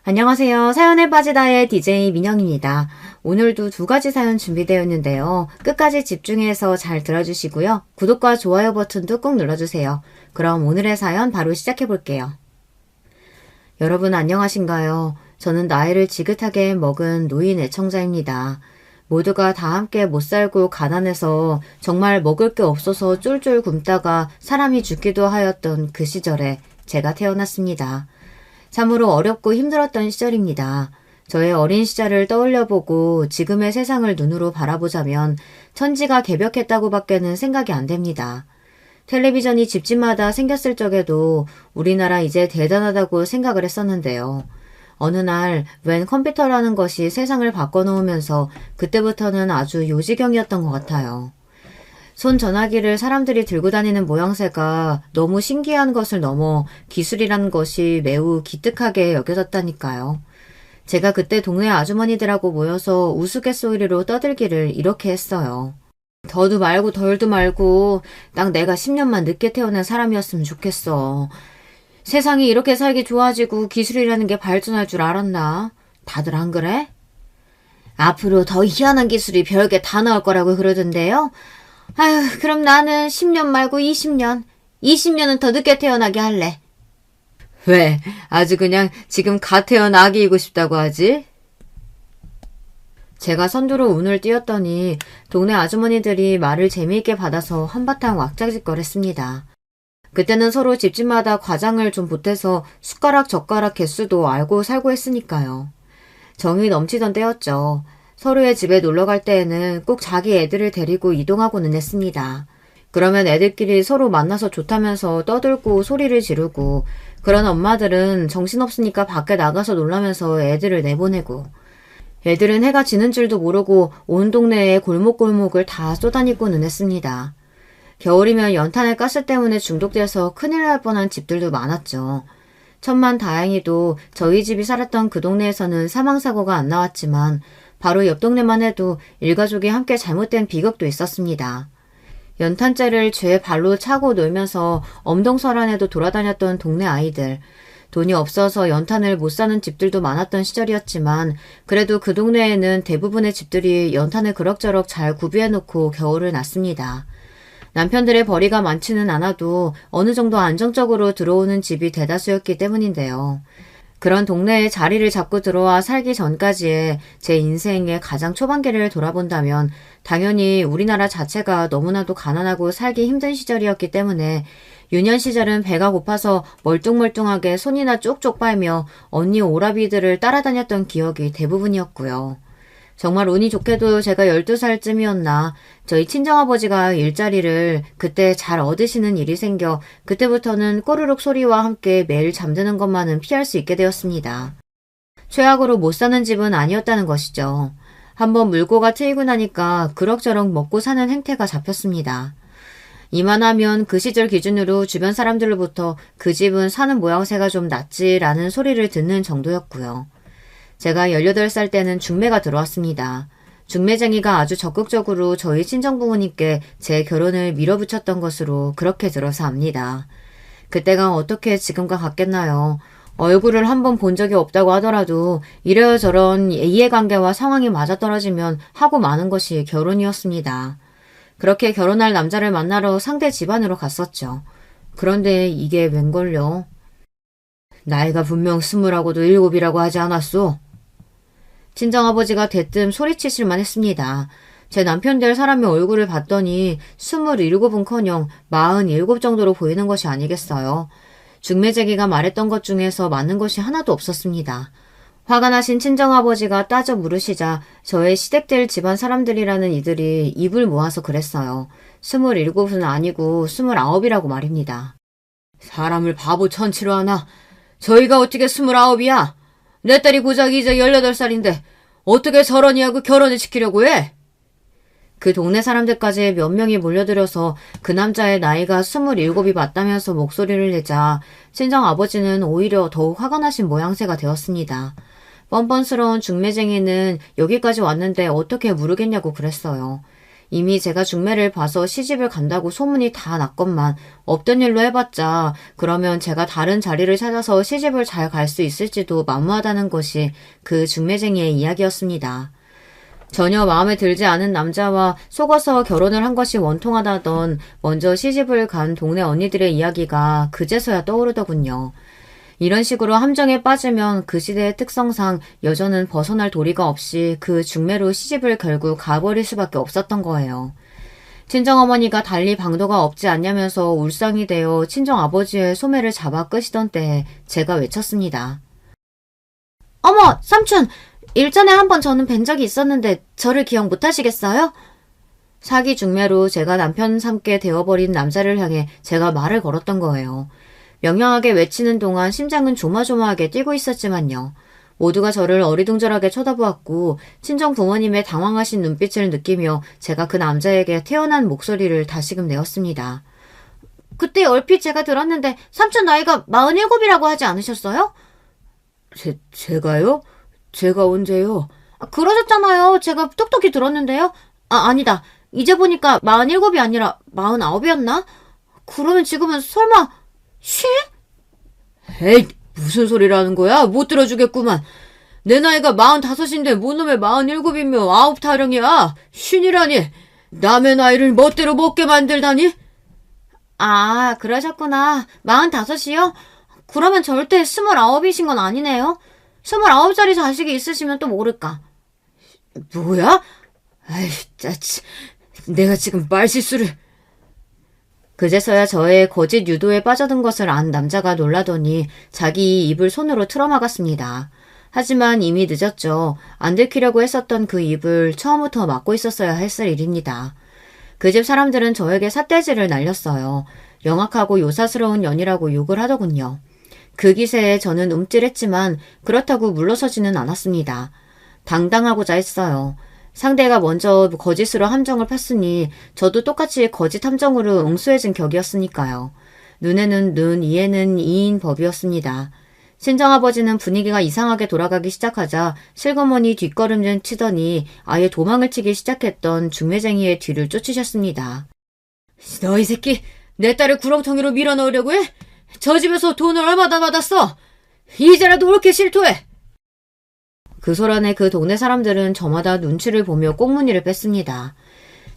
안녕하세요. 사연에 빠지다의 DJ 민영입니다. 오늘도 두 가지 사연 준비되어 있는데요. 끝까지 집중해서 잘 들어주시고요. 구독과 좋아요 버튼도 꼭 눌러주세요. 그럼 오늘의 사연 바로 시작해 볼게요. 여러분 안녕하신가요? 저는 나이를 지긋하게 먹은 노인 애청자입니다. 모두가 다 함께 못 살고 가난해서 정말 먹을 게 없어서 쫄쫄 굶다가 사람이 죽기도 하였던 그 시절에 제가 태어났습니다. 참으로 어렵고 힘들었던 시절입니다. 저의 어린 시절을 떠올려보고 지금의 세상을 눈으로 바라보자면 천지가 개벽했다고 밖에는 생각이 안 됩니다. 텔레비전이 집집마다 생겼을 적에도 우리나라 이제 대단하다고 생각을 했었는데요. 어느 날 웬 컴퓨터라는 것이 세상을 바꿔놓으면서 그때부터는 아주 요지경이었던 것 같아요. 손 전화기를 사람들이 들고 다니는 모양새가 너무 신기한 것을 넘어 기술이라는 것이 매우 기특하게 여겨졌다니까요. 제가 그때 동네 아주머니들하고 모여서 우스갯소리로 떠들기를 이렇게 했어요. 더도 말고 덜도 말고 딱 내가 10년만 늦게 태어난 사람이었으면 좋겠어. 세상이 이렇게 살기 좋아지고 기술이라는 게 발전할 줄 알았나? 다들 안 그래? 앞으로 더 희한한 기술이 별게 다 나올 거라고 그러던데요. 아휴, 그럼 나는 10년 말고 20년. 20년은 더 늦게 태어나게 할래. 왜? 아주 그냥 지금 갓 태어난 아기이고 싶다고 하지? 제가 선두로 운을 띄웠더니 동네 아주머니들이 말을 재미있게 받아서 한바탕 왁자지껄했습니다. 그때는 서로 집집마다 과장을 좀 보태서 숟가락 젓가락 개수도 알고 살고 했으니까요. 정이 넘치던 때였죠. 서로의 집에 놀러갈 때에는 꼭 자기 애들을 데리고 이동하고는 했습니다. 그러면 애들끼리 서로 만나서 좋다면서 떠들고 소리를 지르고, 그런 엄마들은 정신없으니까 밖에 나가서 놀라면서 애들을 내보내고, 애들은 해가 지는 줄도 모르고 온 동네의 골목골목을 다 쏘다니고는 했습니다. 겨울이면 연탄의 가스 때문에 중독돼서 큰일 날 뻔한 집들도 많았죠. 천만다행히도 저희 집이 살았던 그 동네에서는 사망사고가 안 나왔지만 바로 옆 동네만 해도 일가족이 함께 잘못된 비극도 있었습니다. 연탄재를 제 발로 차고 놀면서 엄동설안에도 돌아다녔던 동네 아이들. 돈이 없어서 연탄을 못 사는 집들도 많았던 시절이었지만 그래도 그 동네에는 대부분의 집들이 연탄을 그럭저럭 잘 구비해놓고 겨울을 났습니다. 남편들의 벌이가 많지는 않아도 어느 정도 안정적으로 들어오는 집이 대다수였기 때문인데요. 그런 동네에 자리를 잡고 들어와 살기 전까지의 제 인생의 가장 초반기를 돌아본다면 당연히 우리나라 자체가 너무나도 가난하고 살기 힘든 시절이었기 때문에 유년 시절은 배가 고파서 멀뚱멀뚱하게 손이나 쪽쪽 빨며 언니 오라비들을 따라다녔던 기억이 대부분이었고요. 정말 운이 좋게도 제가 12살쯤이었나 저희 친정아버지가 일자리를 그때 잘 얻으시는 일이 생겨 그때부터는 꼬르륵 소리와 함께 매일 잠드는 것만은 피할 수 있게 되었습니다. 최악으로 못 사는 집은 아니었다는 것이죠. 한번 물고가 트이고 나니까 그럭저럭 먹고 사는 행태가 잡혔습니다. 이만하면 그 시절 기준으로 주변 사람들로부터 그 집은 사는 모양새가 좀 낫지라는 소리를 듣는 정도였고요. 제가 18살 때는 중매가 들어왔습니다. 중매쟁이가 아주 적극적으로 저희 친정부모님께 제 결혼을 밀어붙였던 것으로 그렇게 들어서 압니다. 그때가 어떻게 지금과 같겠나요? 얼굴을 한번 본 적이 없다고 하더라도 이래저런 이해관계와 상황이 맞아떨어지면 하고 마는 것이 결혼이었습니다. 그렇게 결혼할 남자를 만나러 상대 집안으로 갔었죠. 그런데 이게 웬걸요? 나이가 분명 20하고도 7이라고 하지 않았소? 친정아버지가 대뜸 소리치실만 했습니다. 제 남편 될 사람의 얼굴을 봤더니 27은커녕 47 정도로 보이는 것이 아니겠어요. 중매쟁이가 말했던 것 중에서 맞는 것이 하나도 없었습니다. 화가 나신 친정아버지가 따져 물으시자 저의 시댁들 집안 사람들이라는 이들이 입을 모아서 그랬어요. 27은 아니고 29이라고 말입니다. 사람을 바보 천치로 하나? 저희가 어떻게 29이야? 내 딸이 고작 이제 18살인데 어떻게 저러니 하고 결혼을 시키려고 해? 그 동네 사람들까지 몇 명이 몰려들어서 그 남자의 나이가 27이 맞다면서 목소리를 내자 친정아버지는 오히려 더욱 화가 나신 모양새가 되었습니다. 뻔뻔스러운 중매쟁이는 여기까지 왔는데 어떻게 모르겠냐고 그랬어요. 이미 제가 중매를 봐서 시집을 간다고 소문이 다 났건만 없던 일로 해봤자 그러면 제가 다른 자리를 찾아서 시집을 잘 갈 수 있을지도 만무하다는 것이 그 중매쟁이의 이야기였습니다. 전혀 마음에 들지 않은 남자와 속아서 결혼을 한 것이 원통하다던 먼저 시집을 간 동네 언니들의 이야기가 그제서야 떠오르더군요. 이런 식으로 함정에 빠지면 그 시대의 특성상 여자는 벗어날 도리가 없이 그 중매로 시집을 결국 가버릴 수밖에 없었던 거예요. 친정어머니가 달리 방도가 없지 않냐면서 울상이 되어 친정아버지의 소매를 잡아 끄시던 때에 제가 외쳤습니다. 어머, 삼촌! 일전에 한번 저는 뵌 적이 있었는데 저를 기억 못하시겠어요? 사기 중매로 제가 남편 삼게 되어버린 남자를 향해 제가 말을 걸었던 거예요. 명령하게 외치는 동안 심장은 조마조마하게 뛰고 있었지만요. 모두가 저를 어리둥절하게 쳐다보았고 친정 부모님의 당황하신 눈빛을 느끼며 제가 그 남자에게 태어난 목소리를 다시금 내었습니다. 그때 얼핏 제가 들었는데 삼촌 나이가 47이라고 하지 않으셨어요? 제가요? 제가 언제요? 그러셨잖아요. 제가 똑똑히 들었는데요. 아니다. 이제 보니까 47이 아니라 49이었나? 그러면 지금은 설마 50? 에이, 무슨 소리라는 거야? 못 들어주겠구만. 내 나이가 45인데 뭔 놈의 47이며 9 타령이야. 50이라니. 남의 나이를 멋대로 먹게 만들다니? 아, 그러셨구나. 45이요? 그러면 절대 29이신 건 아니네요. 29살이 자식이 있으시면 또 모를까. 뭐야? 아이, 짜치. 내가 지금 말실수를. 그제서야 저의 거짓 유도에 빠져든 것을 안 남자가 놀라더니 자기 입을 손으로 틀어막았습니다. 하지만 이미 늦었죠. 안 들키려고 했었던 그 입을 처음부터 막고 있었어야 했을 일입니다. 그 집 사람들은 저에게 삿대질을 날렸어요. 영악하고 요사스러운 년이라고 욕을 하더군요. 그 기세에 저는 움찔했지만 그렇다고 물러서지는 않았습니다. 당당하고자 했어요. 상대가 먼저 거짓으로 함정을 팠으니 저도 똑같이 거짓 함정으로 응수해진 격이었으니까요. 눈에는 눈, 이에는 이인 법이었습니다. 친정아버지는 분위기가 이상하게 돌아가기 시작하자 실거머니 뒷걸음질 치더니 아예 도망을 치기 시작했던 중매쟁이의 뒤를 쫓으셨습니다. 너 이 새끼, 내 딸을 구렁텅이로 밀어넣으려고 해? 저 집에서 돈을 얼마나 받았어? 이제라도 옳게 실토해! 그 소란에 그 동네 사람들은 저마다 눈치를 보며 꽁무니를 뺐습니다.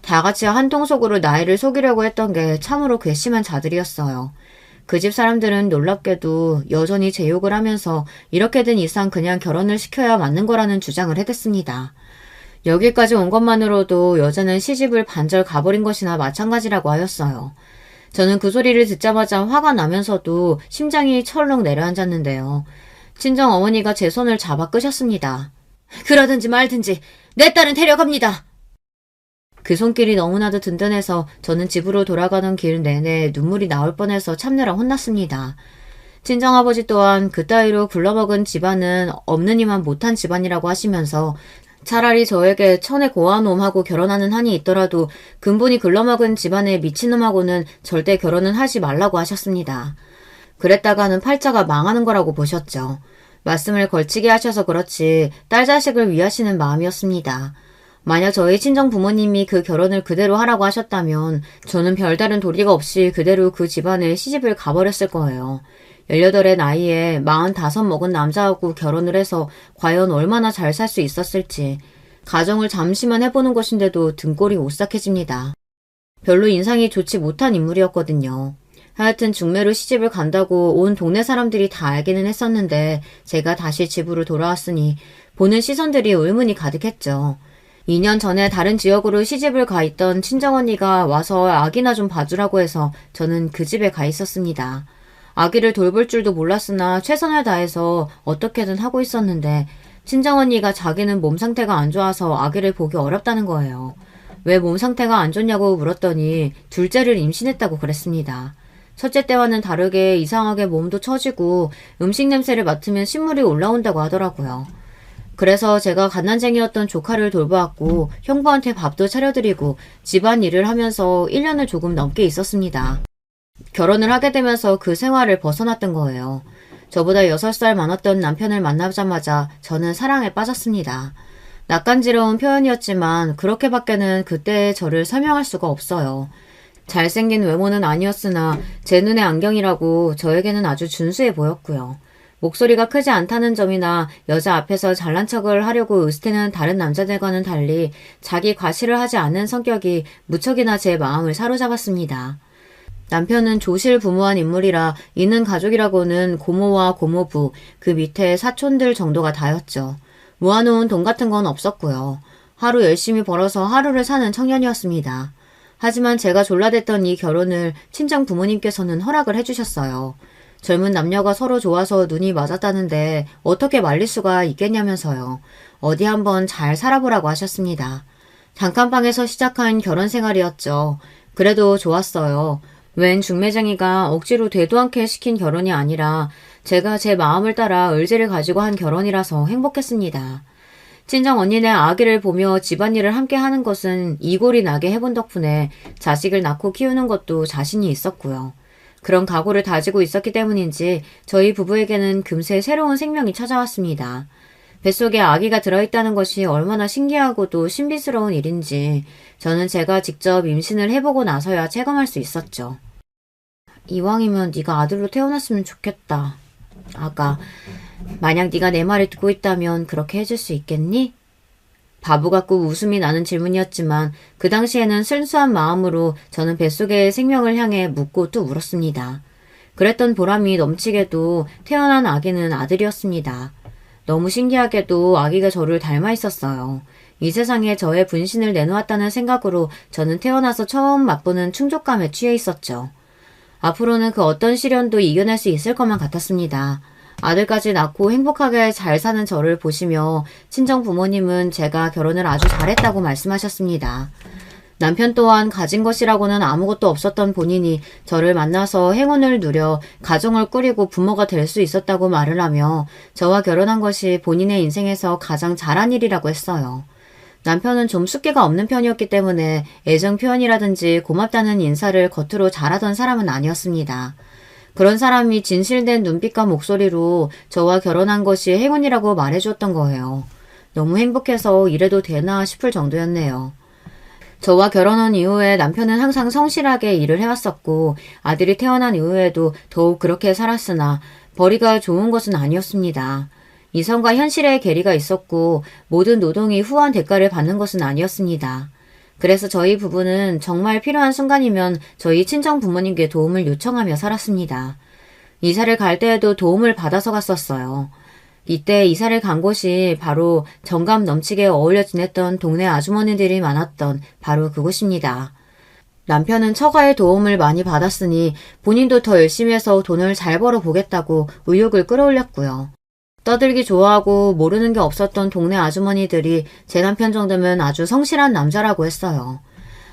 다 같이 한 통속으로 나이를 속이려고 했던 게 참으로 괘씸한 자들이었어요. 그 집 사람들은 놀랍게도 여전히 제 욕을 하면서 이렇게 된 이상 그냥 결혼을 시켜야 맞는 거라는 주장을 해댔습니다. 여기까지 온 것만으로도 여자는 시집을 반절 가버린 것이나 마찬가지라고 하였어요. 저는 그 소리를 듣자마자 화가 나면서도 심장이 철렁 내려앉았는데요. 친정 어머니가 제 손을 잡아 끄셨습니다. 그러든지 말든지 내 딸은 데려갑니다. 그 손길이 너무나도 든든해서 저는 집으로 돌아가는 길 내내 눈물이 나올 뻔해서 참느라 혼났습니다. 친정아버지 또한 그따위로 굴러먹은 집안은 없는 이만 못한 집안이라고 하시면서 차라리 저에게 천에 고한 놈하고 결혼하는 한이 있더라도 근본이 글러먹은 집안의 미친놈하고는 절대 결혼은 하지 말라고 하셨습니다. 그랬다가는 팔자가 망하는 거라고 보셨죠. 말씀을 걸치게 하셔서 그렇지 딸 자식을 위하시는 마음이었습니다. 만약 저희 친정 부모님이 그 결혼을 그대로 하라고 하셨다면 저는 별다른 도리가 없이 그대로 그 집안에 시집을 가버렸을 거예요. 18의 나이에 45 먹은 남자하고 결혼을 해서 과연 얼마나 잘 살 수 있었을지 가정을 잠시만 해보는 것인데도 등골이 오싹해집니다. 별로 인상이 좋지 못한 인물이었거든요. 하여튼 중매로 시집을 간다고 온 동네 사람들이 다 알기는 했었는데 제가 다시 집으로 돌아왔으니 보는 시선들이 의문이 가득했죠. 2년 전에 다른 지역으로 시집을 가 있던 친정언니가 와서 아기나 좀 봐주라고 해서 저는 그 집에 가 있었습니다. 아기를 돌볼 줄도 몰랐으나 최선을 다해서 어떻게든 하고 있었는데 친정언니가 자기는 몸 상태가 안 좋아서 아기를 보기 어렵다는 거예요. 왜 몸 상태가 안 좋냐고 물었더니 둘째를 임신했다고 그랬습니다. 첫째 때와는 다르게 이상하게 몸도 처지고 음식 냄새를 맡으면 신물이 올라온다고 하더라고요. 그래서 제가 갓난쟁이였던 조카를 돌보았고 형부한테 밥도 차려드리고 집안일을 하면서 1년을 조금 넘게 있었습니다. 결혼을 하게 되면서 그 생활을 벗어났던 거예요. 저보다 6살 많았던 남편을 만나자마자 저는 사랑에 빠졌습니다. 낯간지러운 표현이었지만 그렇게밖에는 그때의 저를 설명할 수가 없어요. 잘생긴 외모는 아니었으나 제 눈의 안경이라고 저에게는 아주 준수해 보였고요. 목소리가 크지 않다는 점이나 여자 앞에서 잘난 척을 하려고 으스대는 다른 남자들과는 달리 자기 과시를 하지 않는 성격이 무척이나 제 마음을 사로잡았습니다. 남편은 조실부무한 인물이라 있는 가족이라고는 고모와 고모부, 그 밑에 사촌들 정도가 다였죠. 모아놓은 돈 같은 건 없었고요. 하루 열심히 벌어서 하루를 사는 청년이었습니다. 하지만 제가 졸라댔던 이 결혼을 친정 부모님께서는 허락을 해주셨어요. 젊은 남녀가 서로 좋아서 눈이 맞았다는데 어떻게 말릴 수가 있겠냐면서요. 어디 한번 잘 살아보라고 하셨습니다. 단칸방에서 시작한 결혼 생활이었죠. 그래도 좋았어요. 웬 중매쟁이가 억지로 되도 않게 시킨 결혼이 아니라 제가 제 마음을 따라 의지를 가지고 한 결혼이라서 행복했습니다. 친정 언니네 아기를 보며 집안일을 함께 하는 것은 이골이 나게 해본 덕분에 자식을 낳고 키우는 것도 자신이 있었고요. 그런 각오를 다지고 있었기 때문인지 저희 부부에게는 금세 새로운 생명이 찾아왔습니다. 뱃속에 아기가 들어있다는 것이 얼마나 신기하고도 신비스러운 일인지 저는 제가 직접 임신을 해보고 나서야 체감할 수 있었죠. 이왕이면 네가 아들로 태어났으면 좋겠다. 아가, 만약 네가 내 말을 듣고 있다면 그렇게 해줄 수 있겠니? 바보 같고 웃음이 나는 질문이었지만 그 당시에는 순수한 마음으로 저는 뱃속의 생명을 향해 묻고 또 울었습니다. 그랬던 보람이 넘치게도 태어난 아기는 아들이었습니다. 너무 신기하게도 아기가 저를 닮아 있었어요. 이 세상에 저의 분신을 내놓았다는 생각으로 저는 태어나서 처음 맛보는 충족감에 취해 있었죠. 앞으로는 그 어떤 시련도 이겨낼 수 있을 것만 같았습니다. 아들까지 낳고 행복하게 잘 사는 저를 보시며 친정 부모님은 제가 결혼을 아주 잘했다고 말씀하셨습니다. 남편 또한 가진 것이라고는 아무것도 없었던 본인이 저를 만나서 행운을 누려 가정을 꾸리고 부모가 될 수 있었다고 말을 하며 저와 결혼한 것이 본인의 인생에서 가장 잘한 일이라고 했어요. 남편은 좀 숫기가 없는 편이었기 때문에 애정 표현이라든지 고맙다는 인사를 겉으로 잘하던 사람은 아니었습니다. 그런 사람이 진실된 눈빛과 목소리로 저와 결혼한 것이 행운이라고 말해주었던 거예요. 너무 행복해서 이래도 되나 싶을 정도였네요. 저와 결혼한 이후에 남편은 항상 성실하게 일을 해왔었고 아들이 태어난 이후에도 더욱 그렇게 살았으나 벌이가 좋은 것은 아니었습니다. 이성과 현실의 괴리가 있었고 모든 노동이 후한 대가를 받는 것은 아니었습니다. 그래서 저희 부부는 정말 필요한 순간이면 저희 친정 부모님께 도움을 요청하며 살았습니다. 이사를 갈 때에도 도움을 받아서 갔었어요. 이때 이사를 간 곳이 바로 정감 넘치게 어울려 지냈던 동네 아주머니들이 많았던 바로 그곳입니다. 남편은 처가의 도움을 많이 받았으니 본인도 더 열심히 해서 돈을 잘 벌어보겠다고 의욕을 끌어올렸고요. 떠들기 좋아하고 모르는 게 없었던 동네 아주머니들이 제 남편 정도면 아주 성실한 남자라고 했어요.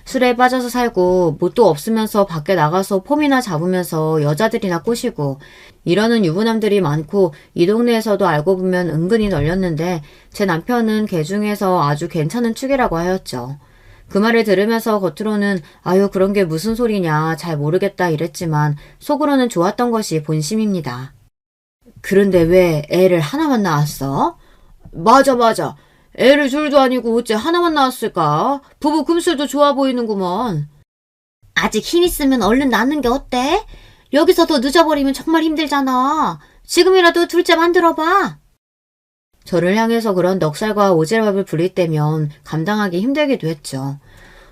술에 빠져서 살고 뭣도 없으면서 밖에 나가서 폼이나 잡으면서 여자들이나 꼬시고 이러는 유부남들이 많고 이 동네에서도 알고 보면 은근히 널렸는데 제 남편은 개 중에서 아주 괜찮은 축이라고 하였죠. 그 말을 들으면서 겉으로는 아유 그런 게 무슨 소리냐 잘 모르겠다 이랬지만 속으로는 좋았던 것이 본심입니다. 그런데 왜 애를 하나만 낳았어? 맞아. 애를 둘도 아니고 어째 하나만 낳았을까? 부부 금술도 좋아 보이는구먼. 아직 힘 있으면 얼른 낳는 게 어때? 여기서 더 늦어버리면 정말 힘들잖아. 지금이라도 둘째 만들어봐. 저를 향해서 그런 넉살과 오지랖을 부릴 때면 감당하기 힘들기도 했죠.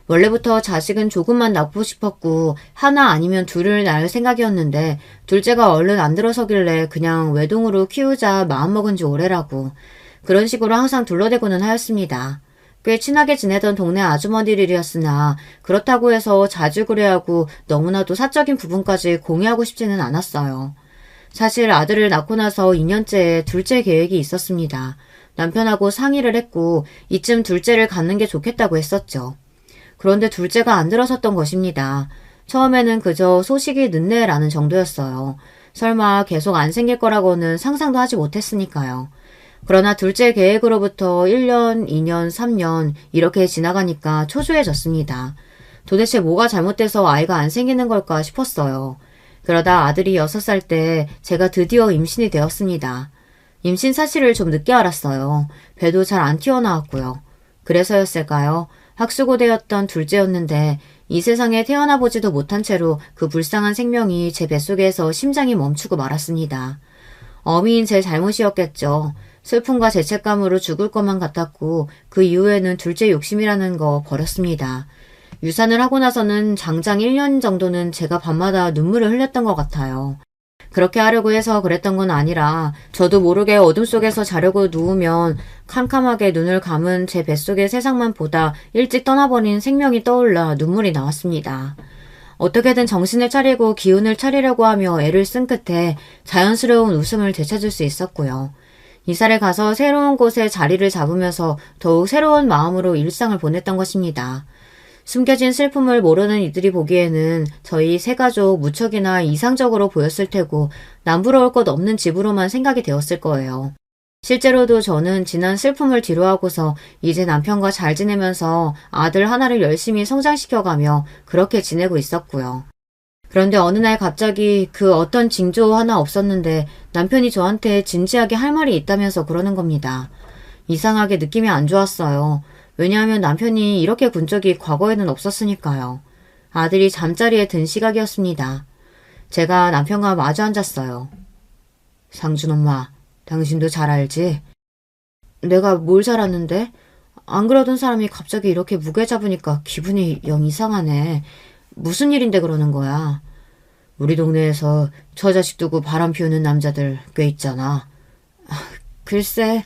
원래부터 자식은 조금만 낳고 싶었고 하나 아니면 둘을 낳을 생각이었는데 둘째가 얼른 안 들어서길래 그냥 외동으로 키우자 마음먹은 지 오래라고 그런 식으로 항상 둘러대고는 하였습니다. 꽤 친하게 지내던 동네 아주머니들이었으나 그렇다고 해서 자주 그래하고 너무나도 사적인 부분까지 공유하고 싶지는 않았어요. 사실 아들을 낳고 나서 2년째에 둘째 계획이 있었습니다. 남편하고 상의를 했고 이쯤 둘째를 갖는 게 좋겠다고 했었죠. 그런데 둘째가 안 들어섰던 것입니다. 처음에는 그저 소식이 늦네라는 정도였어요. 설마 계속 안 생길 거라고는 상상도 하지 못했으니까요. 그러나 둘째 계획으로부터 1년, 2년, 3년 이렇게 지나가니까 초조해졌습니다. 도대체 뭐가 잘못돼서 아이가 안 생기는 걸까 싶었어요. 그러다 아들이 6살 때 제가 드디어 임신이 되었습니다. 임신 사실을 좀 늦게 알았어요. 배도 잘 안 튀어나왔고요. 그래서였을까요? 학수고대였던 둘째였는데 이 세상에 태어나 보지도 못한 채로 그 불쌍한 생명이 제 뱃속에서 심장이 멈추고 말았습니다. 어미인 제 잘못이었겠죠. 슬픔과 죄책감으로 죽을 것만 같았고 그 이후에는 둘째 욕심이라는 거 버렸습니다. 유산을 하고 나서는 장장 1년 정도는 제가 밤마다 눈물을 흘렸던 것 같아요. 그렇게 하려고 해서 그랬던 건 아니라 저도 모르게 어둠 속에서 자려고 누우면 캄캄하게 눈을 감은 제 뱃속의 세상만 보다 일찍 떠나버린 생명이 떠올라 눈물이 나왔습니다. 어떻게든 정신을 차리고 기운을 차리려고 하며 애를 쓴 끝에 자연스러운 웃음을 되찾을 수 있었고요. 이사를 가서 새로운 곳에 자리를 잡으면서 더욱 새로운 마음으로 일상을 보냈던 것입니다. 숨겨진 슬픔을 모르는 이들이 보기에는 저희 세 가족 무척이나 이상적으로 보였을 테고 남부러울 것 없는 집으로만 생각이 되었을 거예요. 실제로도 저는 지난 슬픔을 뒤로하고서 이제 남편과 잘 지내면서 아들 하나를 열심히 성장시켜가며 그렇게 지내고 있었고요. 그런데 어느 날 갑자기 그 어떤 징조 하나 없었는데 남편이 저한테 진지하게 할 말이 있다면서 그러는 겁니다. 이상하게 느낌이 안 좋았어요. 왜냐하면 남편이 이렇게 군 적이 과거에는 없었으니까요. 아들이 잠자리에 든 시각이었습니다. 제가 남편과 마주 앉았어요. 상준 엄마, 당신도 잘 알지? 내가 뭘 잘 아는데? 안 그러던 사람이 갑자기 이렇게 무게 잡으니까 기분이 영 이상하네. 무슨 일인데 그러는 거야? 우리 동네에서 처자식 두고 바람 피우는 남자들 꽤 있잖아. 글쎄,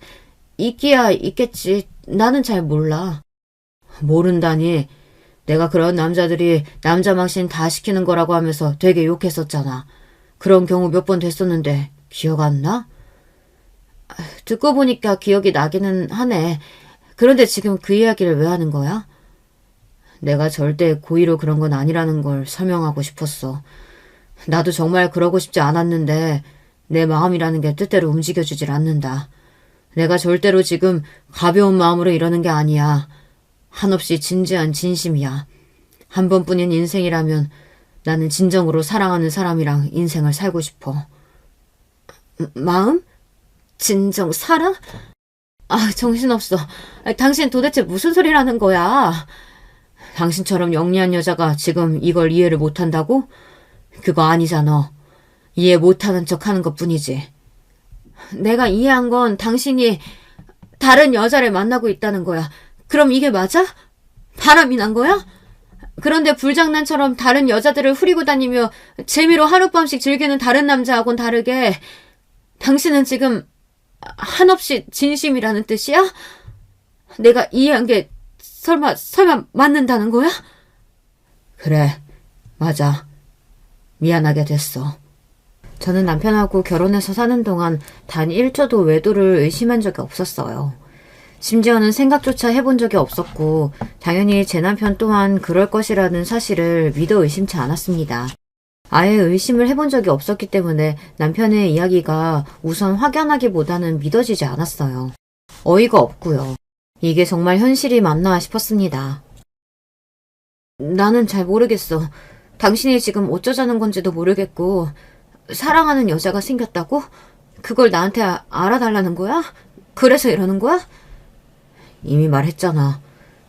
있기야 있겠지. 나는 잘 몰라. 모른다니. 내가 그런 남자들이 남자 망신 다 시키는 거라고 하면서 되게 욕했었잖아. 그런 경우 몇 번 됐었는데 기억 안 나? 듣고 보니까 기억이 나기는 하네. 그런데 지금 그 이야기를 왜 하는 거야? 내가 절대 고의로 그런 건 아니라는 걸 설명하고 싶었어. 나도 정말 그러고 싶지 않았는데 내 마음이라는 게 뜻대로 움직여주질 않는다. 내가 절대로 지금 가벼운 마음으로 이러는 게 아니야. 한없이 진지한 진심이야. 한 번뿐인 인생이라면 나는 진정으로 사랑하는 사람이랑 인생을 살고 싶어. 마음? 진정 사랑? 아, 정신없어. 당신 도대체 무슨 소리라는 거야? 당신처럼 영리한 여자가 지금 이걸 이해를 못한다고? 그거 아니잖아. 이해 못하는 척 하는 것뿐이지. 내가 이해한 건 당신이 다른 여자를 만나고 있다는 거야. 그럼 이게 맞아? 바람이 난 거야? 그런데 불장난처럼 다른 여자들을 후리고 다니며 재미로 하룻밤씩 즐기는 다른 남자하고는 다르게 당신은 지금 한없이 진심이라는 뜻이야? 내가 이해한 게 설마 맞는다는 거야? 그래, 맞아. 미안하게 됐어. 저는 남편하고 결혼해서 사는 동안 단 1초도 외도를 의심한 적이 없었어요. 심지어는 생각조차 해본 적이 없었고 당연히 제 남편 또한 그럴 것이라는 사실을 믿어 의심치 않았습니다. 아예 의심을 해본 적이 없었기 때문에 남편의 이야기가 우선 확연하기보다는 믿어지지 않았어요. 어이가 없고요. 이게 정말 현실이 맞나 싶었습니다. 나는 잘 모르겠어. 당신이 지금 어쩌자는 건지도 모르겠고 사랑하는 여자가 생겼다고? 그걸 나한테 알아달라는 거야? 그래서 이러는 거야? 이미 말했잖아.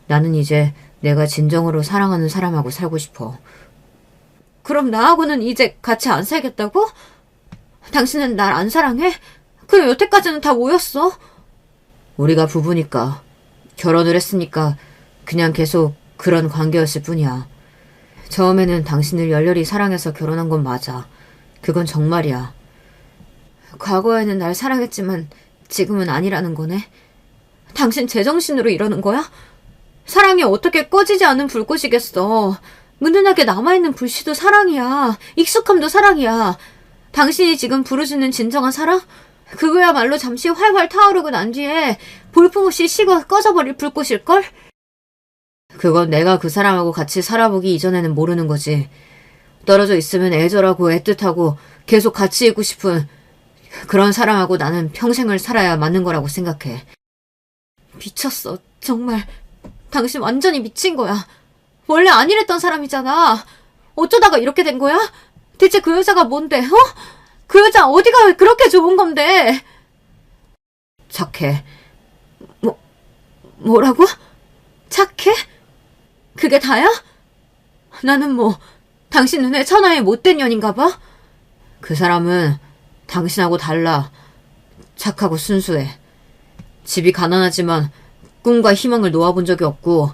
나는 이제 내가 진정으로 사랑하는 사람하고 살고 싶어. 그럼 나하고는 이제 같이 안 살겠다고? 당신은 날 안 사랑해? 그럼 여태까지는 다 뭐였어? 우리가 부부니까, 결혼을 했으니까 그냥 계속 그런 관계였을 뿐이야. 처음에는 당신을 열렬히 사랑해서 결혼한 건 맞아. 그건 정말이야. 과거에는 날 사랑했지만 지금은 아니라는 거네. 당신 제정신으로 이러는 거야? 사랑이 어떻게 꺼지지 않는 불꽃이겠어. 은은하게 남아있는 불씨도 사랑이야. 익숙함도 사랑이야. 당신이 지금 부르짖는 진정한 사랑? 그거야말로 잠시 활활 타오르고 난 뒤에 볼품없이 식어 꺼져버릴 불꽃일걸? 그건 내가 그 사람하고 같이 살아보기 이전에는 모르는 거지. 떨어져 있으면 애절하고 애틋하고 계속 같이 있고 싶은 그런 사람하고 나는 평생을 살아야 맞는 거라고 생각해. 미쳤어. 정말. 당신 완전히 미친 거야. 원래 안 이랬던 사람이잖아. 어쩌다가 이렇게 된 거야? 대체 그 여자가 뭔데, 어? 그 여자 어디가 그렇게 좋은 건데? 착해. 뭐라고? 착해? 그게 다야? 나는 당신 눈에 천하의 못된 년인가 봐? 그 사람은 당신하고 달라. 착하고 순수해. 집이 가난하지만 꿈과 희망을 놓아본 적이 없고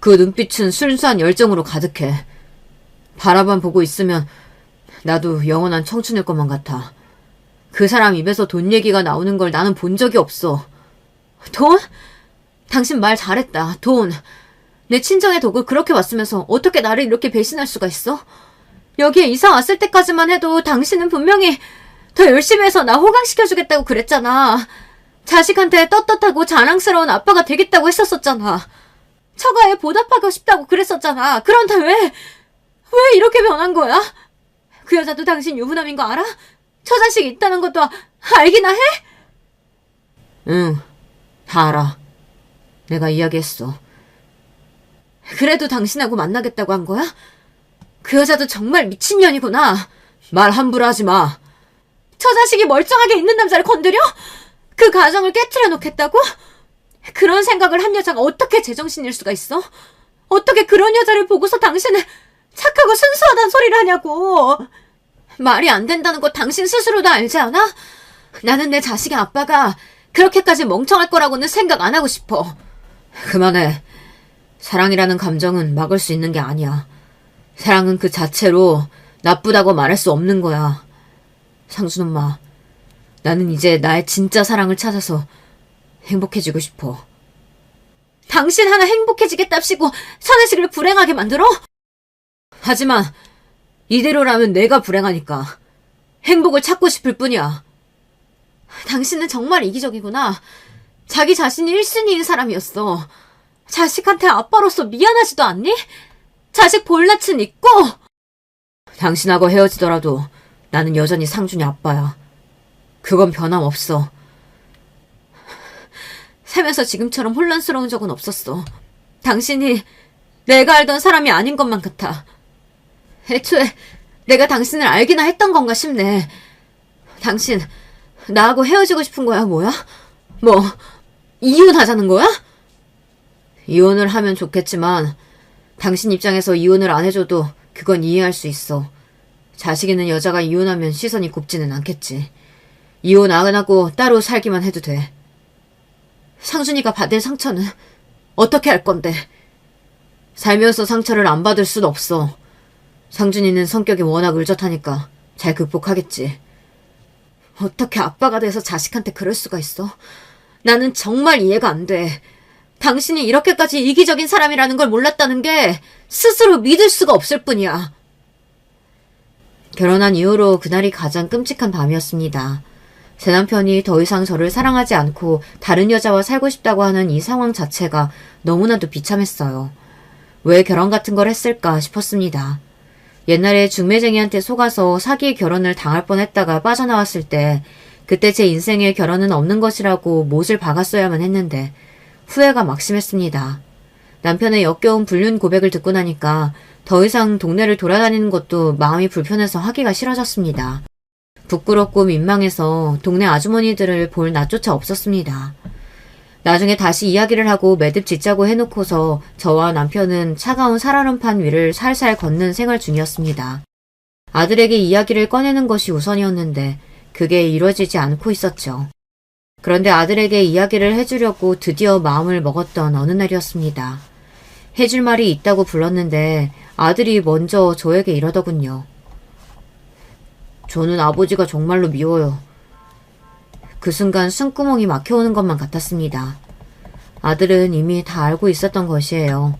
그 눈빛은 순수한 열정으로 가득해. 바라만 보고 있으면 나도 영원한 청춘일 것만 같아. 그 사람 입에서 돈 얘기가 나오는 걸 나는 본 적이 없어. 돈? 당신 말 잘했다. 돈. 내 친정의 덕을 그렇게 왔으면서 어떻게 나를 이렇게 배신할 수가 있어? 여기에 이사 왔을 때까지만 해도 당신은 분명히 더 열심히 해서 나 호강시켜주겠다고 그랬잖아. 자식한테 떳떳하고 자랑스러운 아빠가 되겠다고 했었잖아. 처가에 보답하고 싶다고 그랬었잖아. 그런데 왜 이렇게 변한 거야? 그 여자도 당신 유부남인 거 알아? 처자식이 있다는 것도 알기나 해? 응, 다 알아. 내가 이야기했어. 그래도 당신하고 만나겠다고 한 거야? 그 여자도 정말 미친년이구나. 말 함부로 하지 마. 처자식이 멀쩡하게 있는 남자를 건드려? 그 가정을 깨트려 놓겠다고? 그런 생각을 한 여자가 어떻게 제정신일 수가 있어? 어떻게 그런 여자를 보고서 당신은 착하고 순수하다는 소리를 하냐고. 말이 안 된다는 거 당신 스스로도 알지 않아? 나는 내 자식의 아빠가 그렇게까지 멍청할 거라고는 생각 안 하고 싶어. 그만해. 사랑이라는 감정은 막을 수 있는 게 아니야. 사랑은 그 자체로 나쁘다고 말할 수 없는 거야. 상순 엄마, 나는 이제 나의 진짜 사랑을 찾아서 행복해지고 싶어. 당신 하나 행복해지겠답시고 선혜식을 불행하게 만들어? 하지만 이대로라면 내가 불행하니까 행복을 찾고 싶을 뿐이야. 당신은 정말 이기적이구나. 자기 자신이 1순위인 사람이었어. 자식한테 아빠로서 미안하지도 않니? 자식 볼낯은 있고! 당신하고 헤어지더라도 나는 여전히 상준이 아빠야. 그건 변함없어. 살면서 지금처럼 혼란스러운 적은 없었어. 당신이 내가 알던 사람이 아닌 것만 같아. 애초에 내가 당신을 알기나 했던 건가 싶네. 당신 나하고 헤어지고 싶은 거야, 뭐야? 이혼하자는 거야? 이혼을 하면 좋겠지만 당신 입장에서 이혼을 안 해줘도 그건 이해할 수 있어. 자식 있는 여자가 이혼하면 시선이 곱지는 않겠지. 이혼 안 하고 따로 살기만 해도 돼. 상준이가 받을 상처는 어떻게 할 건데? 살면서 상처를 안 받을 순 없어. 상준이는 성격이 워낙 을젓하니까 잘 극복하겠지. 어떻게 아빠가 돼서 자식한테 그럴 수가 있어? 나는 정말 이해가 안 돼. 당신이 이렇게까지 이기적인 사람이라는 걸 몰랐다는 게 스스로 믿을 수가 없을 뿐이야. 결혼한 이후로 그날이 가장 끔찍한 밤이었습니다. 제 남편이 더 이상 저를 사랑하지 않고 다른 여자와 살고 싶다고 하는 이 상황 자체가 너무나도 비참했어요. 왜 결혼 같은 걸 했을까 싶었습니다. 옛날에 중매쟁이한테 속아서 사기 결혼을 당할 뻔했다가 빠져나왔을 때 그때 제 인생에 결혼은 없는 것이라고 못을 박았어야만 했는데 후회가 막심했습니다. 남편의 역겨운 불륜 고백을 듣고 나니까 더 이상 동네를 돌아다니는 것도 마음이 불편해서 하기가 싫어졌습니다. 부끄럽고 민망해서 동네 아주머니들을 볼 낯조차 없었습니다. 나중에 다시 이야기를 하고 매듭 짓자고 해놓고서 저와 남편은 차가운 살얼음판 위를 살살 걷는 생활 중이었습니다. 아들에게 이야기를 꺼내는 것이 우선이었는데 그게 이루어지지 않고 있었죠. 그런데 아들에게 이야기를 해주려고 드디어 마음을 먹었던 어느 날이었습니다. 해줄 말이 있다고 불렀는데 아들이 먼저 저에게 이러더군요. 저는 아버지가 정말로 미워요. 그 순간 숨구멍이 막혀오는 것만 같았습니다. 아들은 이미 다 알고 있었던 것이에요.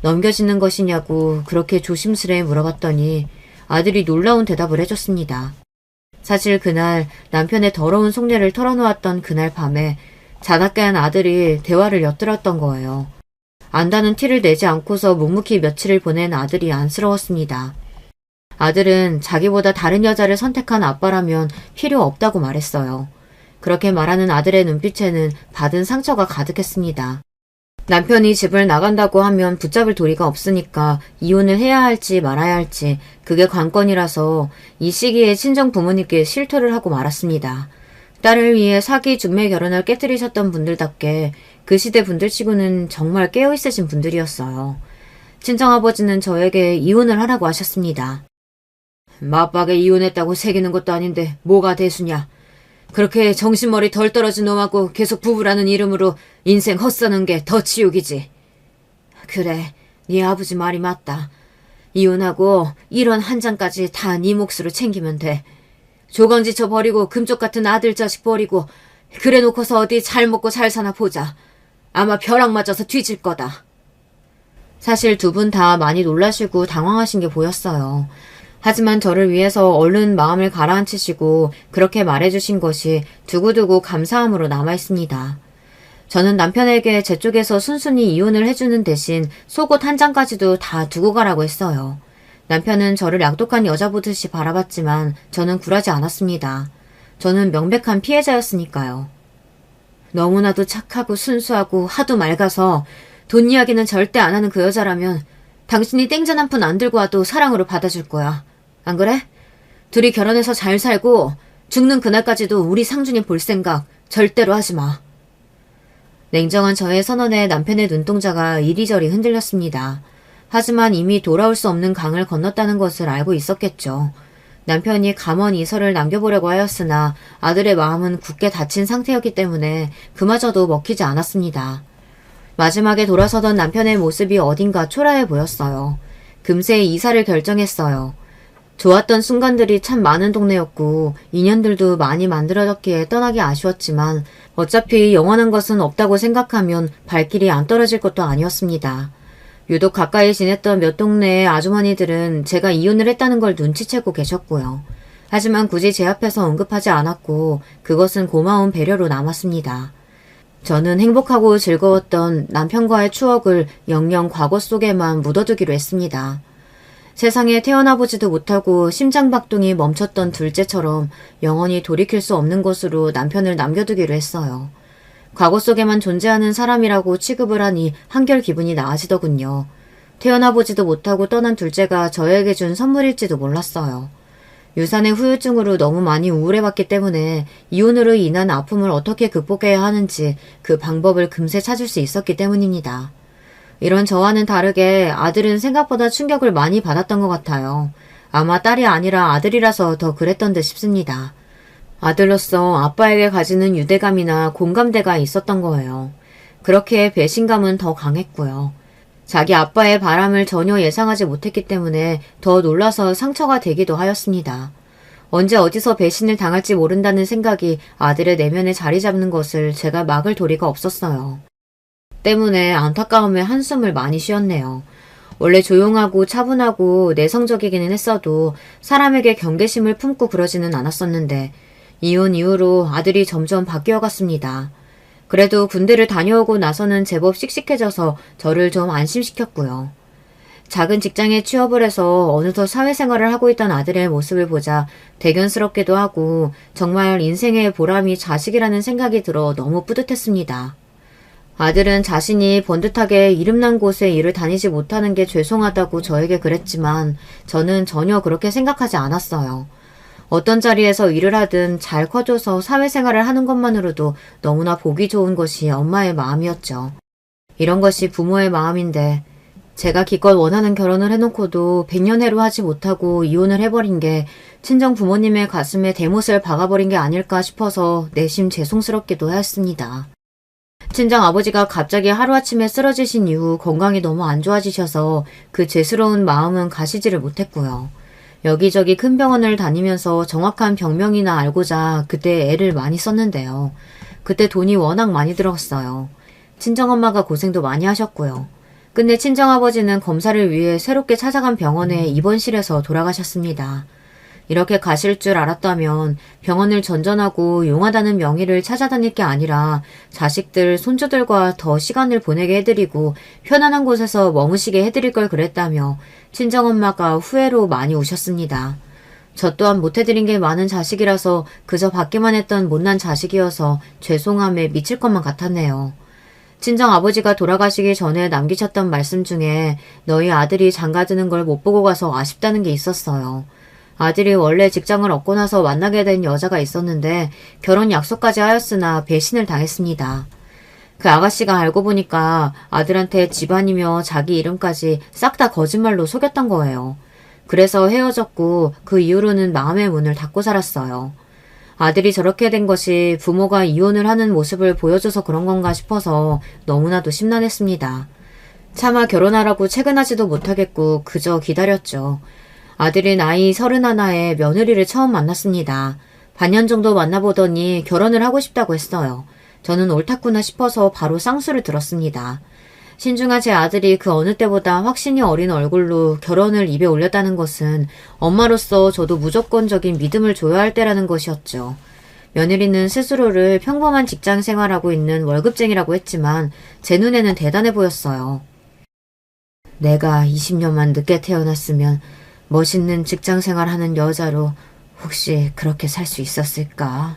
넘겨지는 것이냐고 그렇게 조심스레 물어봤더니 아들이 놀라운 대답을 해줬습니다. 사실 그날 남편의 더러운 속내를 털어놓았던 그날 밤에 자나깨 한 아들이 대화를 엿들었던 거예요. 안다는 티를 내지 않고서 묵묵히 며칠을 보낸 아들이 안쓰러웠습니다. 아들은 자기보다 다른 여자를 선택한 아빠라면 필요 없다고 말했어요. 그렇게 말하는 아들의 눈빛에는 받은 상처가 가득했습니다. 남편이 집을 나간다고 하면 붙잡을 도리가 없으니까 이혼을 해야 할지 말아야 할지 그게 관건이라서 이 시기에 친정 부모님께 실토를 하고 말았습니다. 딸을 위해 사기 중매 결혼을 깨뜨리셨던 분들답게 그 시대 분들치고는 정말 깨어있으신 분들이었어요. 친정아버지는 저에게 이혼을 하라고 하셨습니다. 맞박에 이혼했다고 새기는 것도 아닌데 뭐가 대수냐. 그렇게 정신머리 덜 떨어진 놈하고 계속 부부라는 이름으로 인생 헛사는 게 더 지옥이지. 그래, 네 아버지 말이 맞다. 이혼하고 1원 한 장까지 다 네 몫으로 챙기면 돼. 조강지쳐 버리고 금쪽 같은 아들 자식 버리고 그래 놓고서 어디 잘 먹고 잘 사나 보자. 아마 벼락 맞아서 뒤질 거다. 사실 두 분 다 많이 놀라시고 당황하신 게 보였어요. 하지만 저를 위해서 얼른 마음을 가라앉히시고 그렇게 말해주신 것이 두고두고 감사함으로 남아있습니다. 저는 남편에게 제 쪽에서 순순히 이혼을 해주는 대신 속옷 한 장까지도 다 두고 가라고 했어요. 남편은 저를 약독한 여자 보듯이 바라봤지만 저는 굴하지 않았습니다. 저는 명백한 피해자였으니까요. 너무나도 착하고 순수하고 하도 맑아서 돈 이야기는 절대 안 하는 그 여자라면 당신이 땡전 한 푼 안 들고 와도 사랑으로 받아줄 거야. 안 그래? 둘이 결혼해서 잘 살고 죽는 그날까지도 우리 상준이 볼 생각 절대로 하지 마. 냉정한 저의 선언에 남편의 눈동자가 이리저리 흔들렸습니다. 하지만 이미 돌아올 수 없는 강을 건넜다는 것을 알고 있었겠죠. 남편이 가만히 이설을 남겨보려고 하였으나 아들의 마음은 굳게 닫힌 상태였기 때문에 그마저도 먹히지 않았습니다. 마지막에 돌아서던 남편의 모습이 어딘가 초라해 보였어요. 금세 이사를 결정했어요. 좋았던 순간들이 참 많은 동네였고 인연들도 많이 만들어졌기에 떠나기 아쉬웠지만 어차피 영원한 것은 없다고 생각하면 발길이 안 떨어질 것도 아니었습니다. 유독 가까이 지냈던 몇 동네의 아주머니들은 제가 이혼을 했다는 걸 눈치채고 계셨고요. 하지만 굳이 제 앞에서 언급하지 않았고 그것은 고마운 배려로 남았습니다. 저는 행복하고 즐거웠던 남편과의 추억을 영영 과거 속에만 묻어두기로 했습니다. 세상에 태어나보지도 못하고 심장박동이 멈췄던 둘째처럼 영원히 돌이킬 수 없는 것으로 남편을 남겨두기로 했어요. 과거 속에만 존재하는 사람이라고 취급을 하니 한결 기분이 나아지더군요. 태어나보지도 못하고 떠난 둘째가 저에게 준 선물일지도 몰랐어요. 유산의 후유증으로 너무 많이 우울해봤기 때문에 이혼으로 인한 아픔을 어떻게 극복해야 하는지 그 방법을 금세 찾을 수 있었기 때문입니다. 이런 저와는 다르게 아들은 생각보다 충격을 많이 받았던 것 같아요. 아마 딸이 아니라 아들이라서 더 그랬던 듯 싶습니다. 아들로서 아빠에게 가지는 유대감이나 공감대가 있었던 거예요. 그렇게 배신감은 더 강했고요. 자기 아빠의 바람을 전혀 예상하지 못했기 때문에 더 놀라서 상처가 되기도 하였습니다. 언제 어디서 배신을 당할지 모른다는 생각이 아들의 내면에 자리 잡는 것을 제가 막을 도리가 없었어요. 때문에 안타까움에 한숨을 많이 쉬었네요. 원래 조용하고 차분하고 내성적이기는 했어도 사람에게 경계심을 품고 그러지는 않았었는데 이혼 이후로 아들이 점점 바뀌어갔습니다. 그래도 군대를 다녀오고 나서는 제법 씩씩해져서 저를 좀 안심시켰고요. 작은 직장에 취업을 해서 어느덧 사회생활을 하고 있던 아들의 모습을 보자 대견스럽기도 하고 정말 인생의 보람이 자식이라는 생각이 들어 너무 뿌듯했습니다. 아들은 자신이 번듯하게 이름난 곳에 일을 다니지 못하는 게 죄송하다고 저에게 그랬지만 저는 전혀 그렇게 생각하지 않았어요. 어떤 자리에서 일을 하든 잘 커줘서 사회생활을 하는 것만으로도 너무나 보기 좋은 것이 엄마의 마음이었죠. 이런 것이 부모의 마음인데 제가 기껏 원하는 결혼을 해놓고도 100년해로 하지 못하고 이혼을 해버린 게 친정 부모님의 가슴에 대못을 박아버린 게 아닐까 싶어서 내심 죄송스럽기도 했습니다. 친정 아버지가 갑자기 하루아침에 쓰러지신 이후 건강이 너무 안 좋아지셔서 그 죄스러운 마음은 가시지를 못했고요. 여기저기 큰 병원을 다니면서 정확한 병명이나 알고자 그때 애를 많이 썼는데요. 그때 돈이 워낙 많이 들었어요. 친정엄마가 고생도 많이 하셨고요. 끝내 친정아버지는 검사를 위해 새롭게 찾아간 병원의 입원실에서 돌아가셨습니다. 이렇게 가실 줄 알았다면 병원을 전전하고 용하다는 명의를 찾아다닐 게 아니라 자식들, 손주들과 더 시간을 보내게 해드리고 편안한 곳에서 머무시게 해드릴 걸 그랬다며 친정엄마가 후회로 많이 우셨습니다. 저 또한 못해드린 게 많은 자식이라서 그저 받기만 했던 못난 자식이어서 죄송함에 미칠 것만 같았네요. 친정아버지가 돌아가시기 전에 남기셨던 말씀 중에 너희 아들이 장가드는 걸 못 보고 가서 아쉽다는 게 있었어요. 아들이 원래 직장을 얻고 나서 만나게 된 여자가 있었는데 결혼 약속까지 하였으나 배신을 당했습니다. 그 아가씨가 알고 보니까 아들한테 집안이며 자기 이름까지 싹 다 거짓말로 속였던 거예요. 그래서 헤어졌고 그 이후로는 마음의 문을 닫고 살았어요. 아들이 저렇게 된 것이 부모가 이혼을 하는 모습을 보여줘서 그런 건가 싶어서 너무나도 심란했습니다. 차마 결혼하라고 채근하지도 못하겠고 그저 기다렸죠. 아들이 나이 31에 며느리를 처음 만났습니다. 반년 정도 만나보더니 결혼을 하고 싶다고 했어요. 저는 옳았구나 싶어서 바로 쌍수를 들었습니다. 신중한 제 아들이 그 어느 때보다 확신이 어린 얼굴로 결혼을 입에 올렸다는 것은 엄마로서 저도 무조건적인 믿음을 줘야 할 때라는 것이었죠. 며느리는 스스로를 평범한 직장 생활하고 있는 월급쟁이라고 했지만 제 눈에는 대단해 보였어요. 내가 20년만 늦게 태어났으면 멋있는 직장 생활하는 여자로 혹시 그렇게 살 수 있었을까?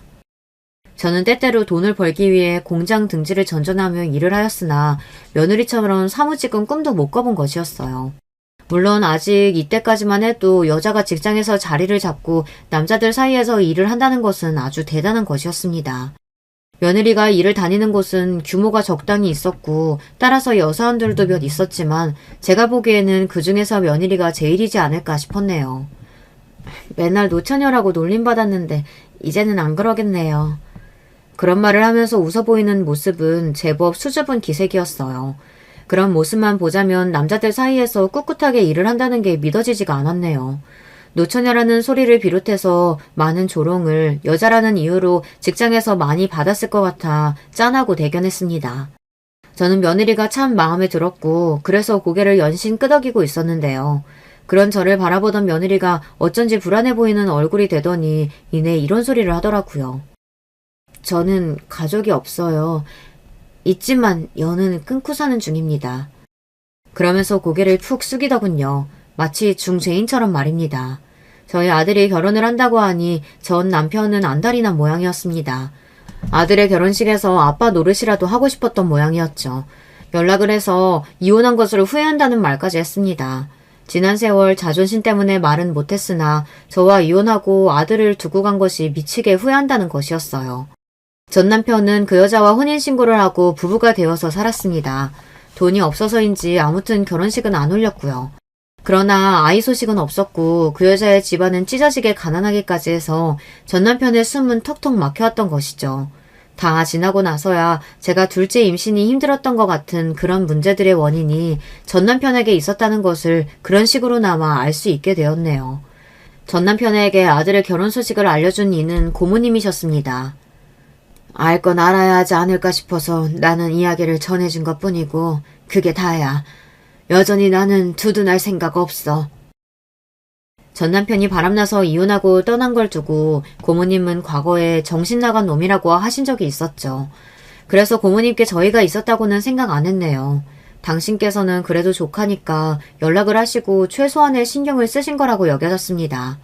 저는 때때로 돈을 벌기 위해 공장 등지를 전전하며 일을 하였으나 며느리처럼 사무직은 꿈도 못 꿔본 것이었어요. 물론 아직 이때까지만 해도 여자가 직장에서 자리를 잡고 남자들 사이에서 일을 한다는 것은 아주 대단한 것이었습니다. 며느리가 일을 다니는 곳은 규모가 적당히 있었고 따라서 여사원들도 몇 있었지만 제가 보기에는 그 중에서 며느리가 제일이지 않을까 싶었네요. 맨날 노처녀라고 놀림받았는데 이제는 안 그러겠네요. 그런 말을 하면서 웃어 보이는 모습은 제법 수줍은 기색이었어요. 그런 모습만 보자면 남자들 사이에서 꿋꿋하게 일을 한다는 게 믿어지지가 않았네요. 노처녀라는 소리를 비롯해서 많은 조롱을 여자라는 이유로 직장에서 많이 받았을 것 같아 짠하고 대견했습니다. 저는 며느리가 참 마음에 들었고 그래서 고개를 연신 끄덕이고 있었는데요. 그런 저를 바라보던 며느리가 어쩐지 불안해 보이는 얼굴이 되더니 이내 이런 소리를 하더라고요. 저는 가족이 없어요. 있지만 연은 끊고 사는 중입니다. 그러면서 고개를 푹 숙이더군요. 마치 중죄인처럼 말입니다. 저희 아들이 결혼을 한다고 하니 전 남편은 안달이 난 모양이었습니다. 아들의 결혼식에서 아빠 노릇이라도 하고 싶었던 모양이었죠. 연락을 해서 이혼한 것을 후회한다는 말까지 했습니다. 지난 세월 자존심 때문에 말은 못했으나 저와 이혼하고 아들을 두고 간 것이 미치게 후회한다는 것이었어요. 전 남편은 그 여자와 혼인신고를 하고 부부가 되어서 살았습니다. 돈이 없어서인지 아무튼 결혼식은 안 올렸고요. 그러나 아이 소식은 없었고 그 여자의 집안은 찢어지게 가난하기까지 해서 전 남편의 숨은 턱턱 막혀왔던 것이죠. 다 지나고 나서야 제가 둘째 임신이 힘들었던 것 같은 그런 문제들의 원인이 전 남편에게 있었다는 것을 그런 식으로나마 알 수 있게 되었네요. 전 남편에게 아들의 결혼 소식을 알려준 이는 고모님이셨습니다. 알 건 알아야 하지 않을까 싶어서 나는 이야기를 전해준 것뿐이고 그게 다야. 여전히 나는 두둔할 생각 없어. 전 남편이 바람나서 이혼하고 떠난 걸 두고 고모님은 과거에 정신 나간 놈이라고 하신 적이 있었죠. 그래서 고모님께 저희가 있었다고는 생각 안 했네요. 당신께서는 그래도 조카니까 연락을 하시고 최소한의 신경을 쓰신 거라고 여겨졌습니다.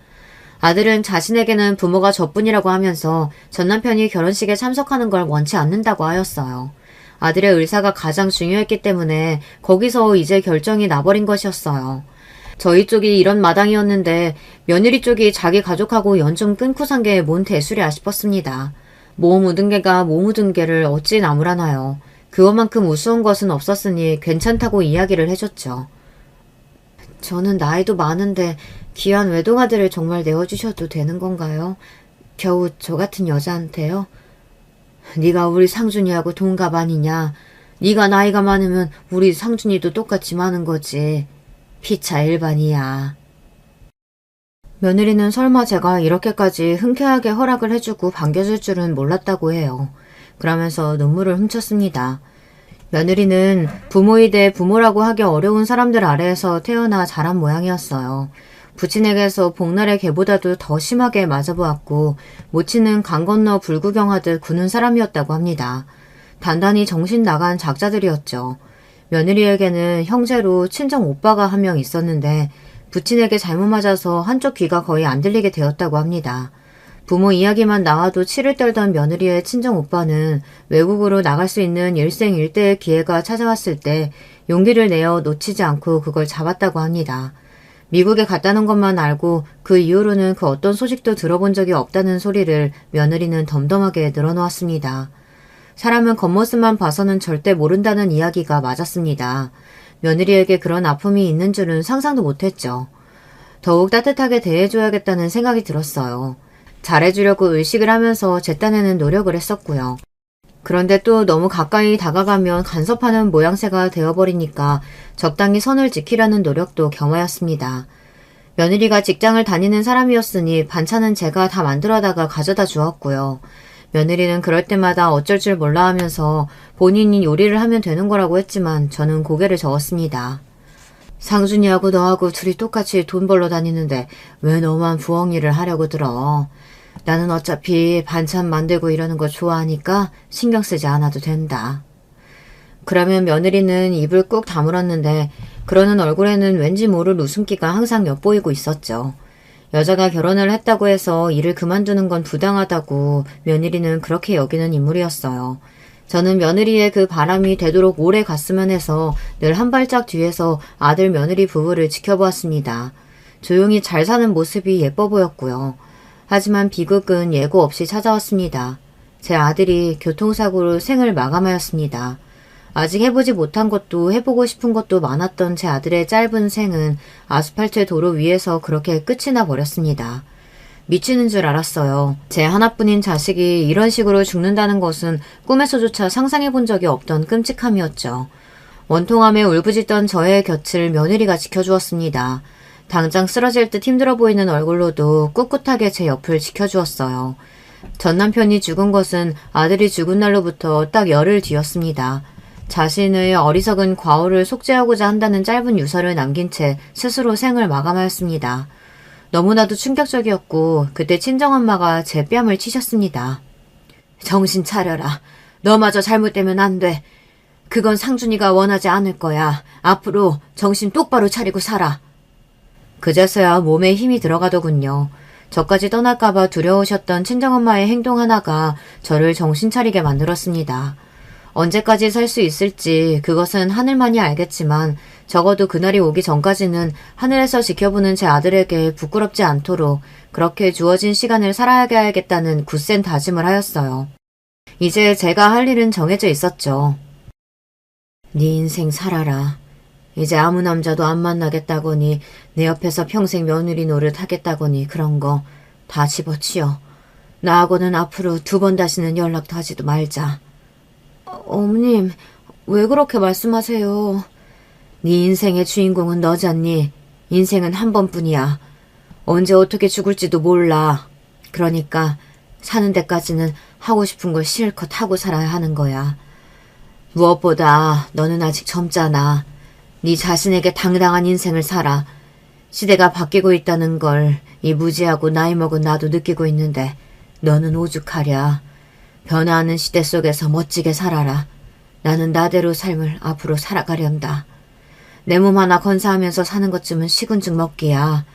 아들은 자신에게는 부모가 저뿐이라고 하면서 전 남편이 결혼식에 참석하는 걸 원치 않는다고 하였어요. 아들의 의사가 가장 중요했기 때문에 거기서 이제 결정이 나버린 것이었어요. 저희 쪽이 이런 마당이었는데 며느리 쪽이 자기 가족하고 연 좀 끊고 산 게 뭔 대수랴 싶었습니다. 모 묻은 개가 모 묻은 개를 어찌 나무라나요. 그것만큼 우스운 것은 없었으니 괜찮다고 이야기를 해줬죠. 저는 나이도 많은데 귀한 외동아들을 정말 내어주셔도 되는 건가요? 겨우 저 같은 여자한테요? 네가 우리 상준이하고 동갑 아니냐? 네가 나이가 많으면 우리 상준이도 똑같이 많은 거지. 피차 일반이야. 며느리는 설마 제가 이렇게까지 흔쾌하게 허락을 해주고 반겨줄 줄은 몰랐다고 해요. 그러면서 눈물을 훔쳤습니다. 며느리는 부모이되 부모라고 하기 어려운 사람들 아래에서 태어나 자란 모양이었어요. 부친에게서 복날의 개보다도 더 심하게 맞아보았고 모친은 강 건너 불구경하듯 구는 사람이었다고 합니다. 단단히 정신 나간 작자들이었죠. 며느리에게는 형제로 친정 오빠가 한 명 있었는데 부친에게 잘못 맞아서 한쪽 귀가 거의 안 들리게 되었다고 합니다. 부모 이야기만 나와도 치를 떨던 며느리의 친정 오빠는 외국으로 나갈 수 있는 일생일대의 기회가 찾아왔을 때 용기를 내어 놓치지 않고 그걸 잡았다고 합니다. 미국에 갔다는 것만 알고 그 이후로는 그 어떤 소식도 들어본 적이 없다는 소리를 며느리는 덤덤하게 늘어놓았습니다. 사람은 겉모습만 봐서는 절대 모른다는 이야기가 맞았습니다. 며느리에게 그런 아픔이 있는 줄은 상상도 못했죠. 더욱 따뜻하게 대해줘야겠다는 생각이 들었어요. 잘해주려고 의식을 하면서 제 딴에는 노력을 했었고요. 그런데 또 너무 가까이 다가가면 간섭하는 모양새가 되어버리니까 적당히 선을 지키려는 노력도 겸하였습니다. 며느리가 직장을 다니는 사람이었으니 반찬은 제가 다 만들어다가 가져다 주었고요. 며느리는 그럴 때마다 어쩔 줄 몰라 하면서 본인이 요리를 하면 되는 거라고 했지만 저는 고개를 저었습니다. 상준이하고 너하고 둘이 똑같이 돈 벌러 다니는데 왜 너만 부엌 일을 하려고 들어? 나는 어차피 반찬 만들고 이러는 거 좋아하니까 신경 쓰지 않아도 된다. 그러면 며느리는 입을 꾹 다물었는데 그러는 얼굴에는 왠지 모를 웃음기가 항상 엿보이고 있었죠. 여자가 결혼을 했다고 해서 일을 그만두는 건 부당하다고 며느리는 그렇게 여기는 인물이었어요. 저는 며느리의 그 바람이 되도록 오래 갔으면 해서 늘 한 발짝 뒤에서 아들 며느리 부부를 지켜보았습니다. 조용히 잘 사는 모습이 예뻐 보였고요. 하지만 비극은 예고 없이 찾아왔습니다. 제 아들이 교통사고로 생을 마감하였습니다. 아직 해보지 못한 것도 해보고 싶은 것도 많았던 제 아들의 짧은 생은 아스팔트 도로 위에서 그렇게 끝이 나 버렸습니다. 미치는 줄 알았어요. 제 하나뿐인 자식이 이런 식으로 죽는다는 것은 꿈에서조차 상상해 본 적이 없던 끔찍함이었죠. 원통함에 울부짖던 저의 곁을 며느리가 지켜주었습니다. 당장 쓰러질 듯 힘들어 보이는 얼굴로도 꿋꿋하게 제 옆을 지켜주었어요. 전 남편이 죽은 것은 아들이 죽은 날로부터 딱 열흘 뒤였습니다. 자신의 어리석은 과오를 속죄하고자 한다는 짧은 유서를 남긴 채 스스로 생을 마감하였습니다. 너무나도 충격적이었고 그때 친정엄마가 제 뺨을 치셨습니다. 정신 차려라. 너마저 잘못되면 안 돼. 그건 상준이가 원하지 않을 거야. 앞으로 정신 똑바로 차리고 살아. 그제서야 몸에 힘이 들어가더군요. 저까지 떠날까봐 두려우셨던 친정엄마의 행동 하나가 저를 정신 차리게 만들었습니다. 언제까지 살 수 있을지 그것은 하늘만이 알겠지만 적어도 그날이 오기 전까지는 하늘에서 지켜보는 제 아들에게 부끄럽지 않도록 그렇게 주어진 시간을 살아야겠다는 굳센 다짐을 하였어요. 이제 제가 할 일은 정해져 있었죠. 네 인생 살아라. 이제 아무 남자도 안 만나겠다거니 내 옆에서 평생 며느리 노릇 하겠다거니 그런 거 다 집어치워. 나하고는 앞으로 2번 다시는 연락도 하지도 말자. 어머님, 왜 그렇게 말씀하세요? 네 인생의 주인공은 너잖니. 인생은 한 번뿐이야. 언제 어떻게 죽을지도 몰라. 그러니까 사는 데까지는 하고 싶은 걸 실컷 하고 살아야 하는 거야. 무엇보다 너는 아직 젊잖아. 네 자신에게 당당한 인생을 살아. 시대가 바뀌고 있다는 걸 이 무지하고 나이 먹은 나도 느끼고 있는데 너는 오죽하랴. 변화하는 시대 속에서 멋지게 살아라. 나는 나대로 삶을 앞으로 살아가련다. 내 몸 하나 건사하면서 사는 것쯤은 식은 죽 먹기야.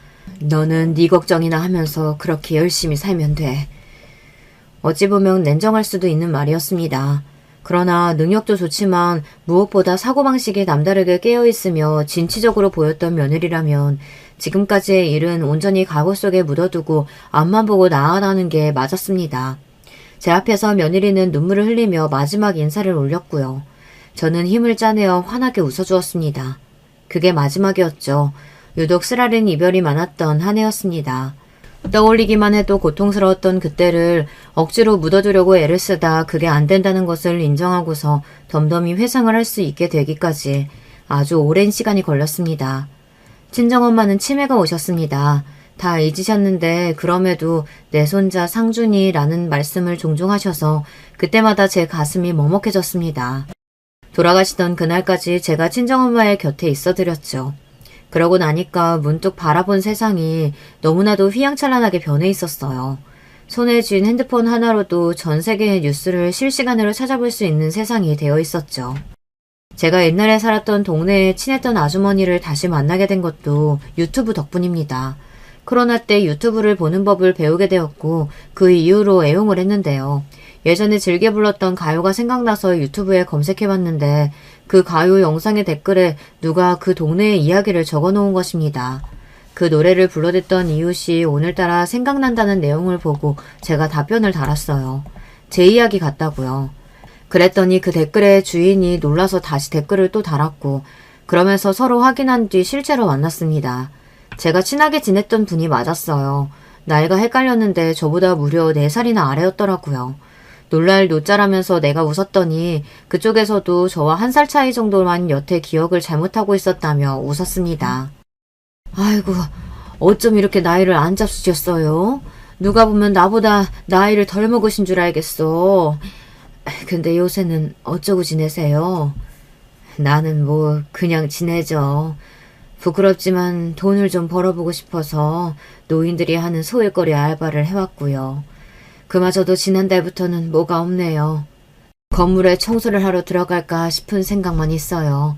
너는 네 걱정이나 하면서 그렇게 열심히 살면 돼. 어찌 보면 냉정할 수도 있는 말이었습니다. 그러나 능력도 좋지만 무엇보다 사고방식이 남다르게 깨어있으며 진취적으로 보였던 며느리라면 지금까지의 일은 온전히 과거 속에 묻어두고 앞만 보고 나아가는 게 맞았습니다. 제 앞에서 며느리는 눈물을 흘리며 마지막 인사를 올렸고요. 저는 힘을 짜내어 환하게 웃어주었습니다. 그게 마지막이었죠. 유독 쓰라린 이별이 많았던 한 해였습니다. 떠올리기만 해도 고통스러웠던 그때를 억지로 묻어두려고 애를 쓰다 그게 안 된다는 것을 인정하고서 덤덤히 회상을 할 수 있게 되기까지 아주 오랜 시간이 걸렸습니다. 친정엄마는 치매가 오셨습니다. 다 잊으셨는데 그럼에도 내 손자 상준이라는 말씀을 종종 하셔서 그때마다 제 가슴이 먹먹해졌습니다. 돌아가시던 그날까지 제가 친정엄마의 곁에 있어드렸죠. 그러고 나니까 문득 바라본 세상이 너무나도 휘황찬란하게 변해 있었어요. 손에 쥔 핸드폰 하나로도 전 세계의 뉴스를 실시간으로 찾아볼 수 있는 세상이 되어 있었죠. 제가 옛날에 살았던 동네에 친했던 아주머니를 다시 만나게 된 것도 유튜브 덕분입니다. 코로나 때 유튜브를 보는 법을 배우게 되었고 그 이후로 애용을 했는데요. 예전에 즐겨 불렀던 가요가 생각나서 유튜브에 검색해봤는데 그 가요 영상의 댓글에 누가 그 동네의 이야기를 적어놓은 것입니다. 그 노래를 불러댔던 이웃이 오늘따라 생각난다는 내용을 보고 제가 답변을 달았어요. 제 이야기 같다고요. 그랬더니 그 댓글의 주인이 놀라서 다시 댓글을 또 달았고 그러면서 서로 확인한 뒤 실제로 만났습니다. 제가 친하게 지냈던 분이 맞았어요. 나이가 헷갈렸는데 저보다 무려 4살이나 아래였더라고요. 놀랄 노짜라면서 내가 웃었더니 그쪽에서도 저와 1살 차이 정도만 여태 기억을 잘못하고 있었다며 웃었습니다. 아이고, 어쩜 이렇게 나이를 안 잡수셨어요? 누가 보면 나보다 나이를 덜 먹으신 줄 알겠어. 근데 요새는 어쩌고 지내세요? 나는 뭐 그냥 지내죠. 부끄럽지만 돈을 좀 벌어보고 싶어서 노인들이 하는 소일거리 알바를 해왔고요. 그마저도 지난달부터는 뭐가 없네요. 건물에 청소를 하러 들어갈까 싶은 생각만 있어요.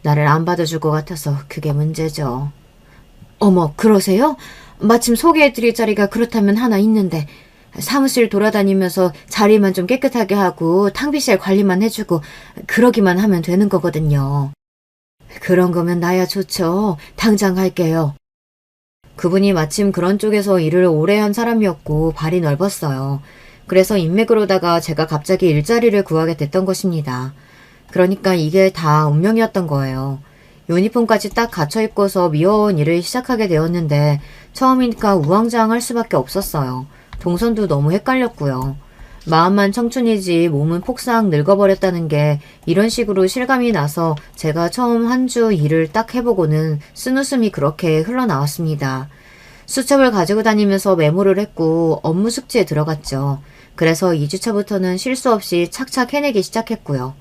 나를 안 받아줄 것 같아서 그게 문제죠. 어머, 그러세요? 마침 소개해드릴 자리가 그렇다면 하나 있는데 사무실 돌아다니면서 자리만 좀 깨끗하게 하고 탕비실 관리만 해주고 그러기만 하면 되는 거거든요. 그런 거면 나야 좋죠. 당장 할게요. 그분이 마침 그런 쪽에서 일을 오래 한 사람이었고 발이 넓었어요. 그래서 인맥으로다가 제가 갑자기 일자리를 구하게 됐던 것입니다. 그러니까 이게 다 운명이었던 거예요. 유니폼까지 딱 갖춰 입고서 미워온 일을 시작하게 되었는데 처음이니까 우왕좌왕할 수밖에 없었어요. 동선도 너무 헷갈렸고요. 마음만 청춘이지 몸은 폭삭 늙어버렸다는 게 이런 식으로 실감이 나서 제가 처음 한 주 일을 딱 해보고는 쓴웃음이 그렇게 흘러나왔습니다. 수첩을 가지고 다니면서 메모를 했고 업무 숙지에 들어갔죠. 그래서 2주차부터는 실수 없이 착착 해내기 시작했고요.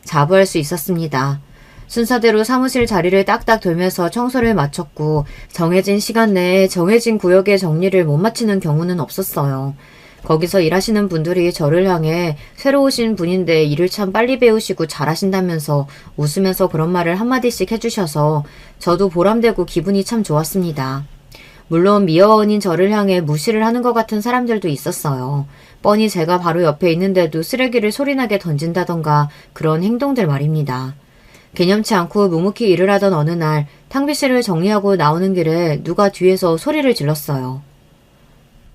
자부할 수 있었습니다. 순서대로 사무실 자리를 딱딱 돌면서 청소를 마쳤고 정해진 시간 내에 정해진 구역의 정리를 못 마치는 경우는 없었어요. 거기서 일하시는 분들이 저를 향해 새로 오신 분인데 일을 참 빨리 배우시고 잘하신다면서 웃으면서 그런 말을 한마디씩 해주셔서 저도 보람되고 기분이 참 좋았습니다. 물론 미어원인 저를 향해 무시를 하는 것 같은 사람들도 있었어요. 뻔히 제가 바로 옆에 있는데도 쓰레기를 소리나게 던진다던가 그런 행동들 말입니다. 개념치 않고 묵묵히 일을 하던 어느 날 탕비실을 정리하고 나오는 길에 누가 뒤에서 소리를 질렀어요.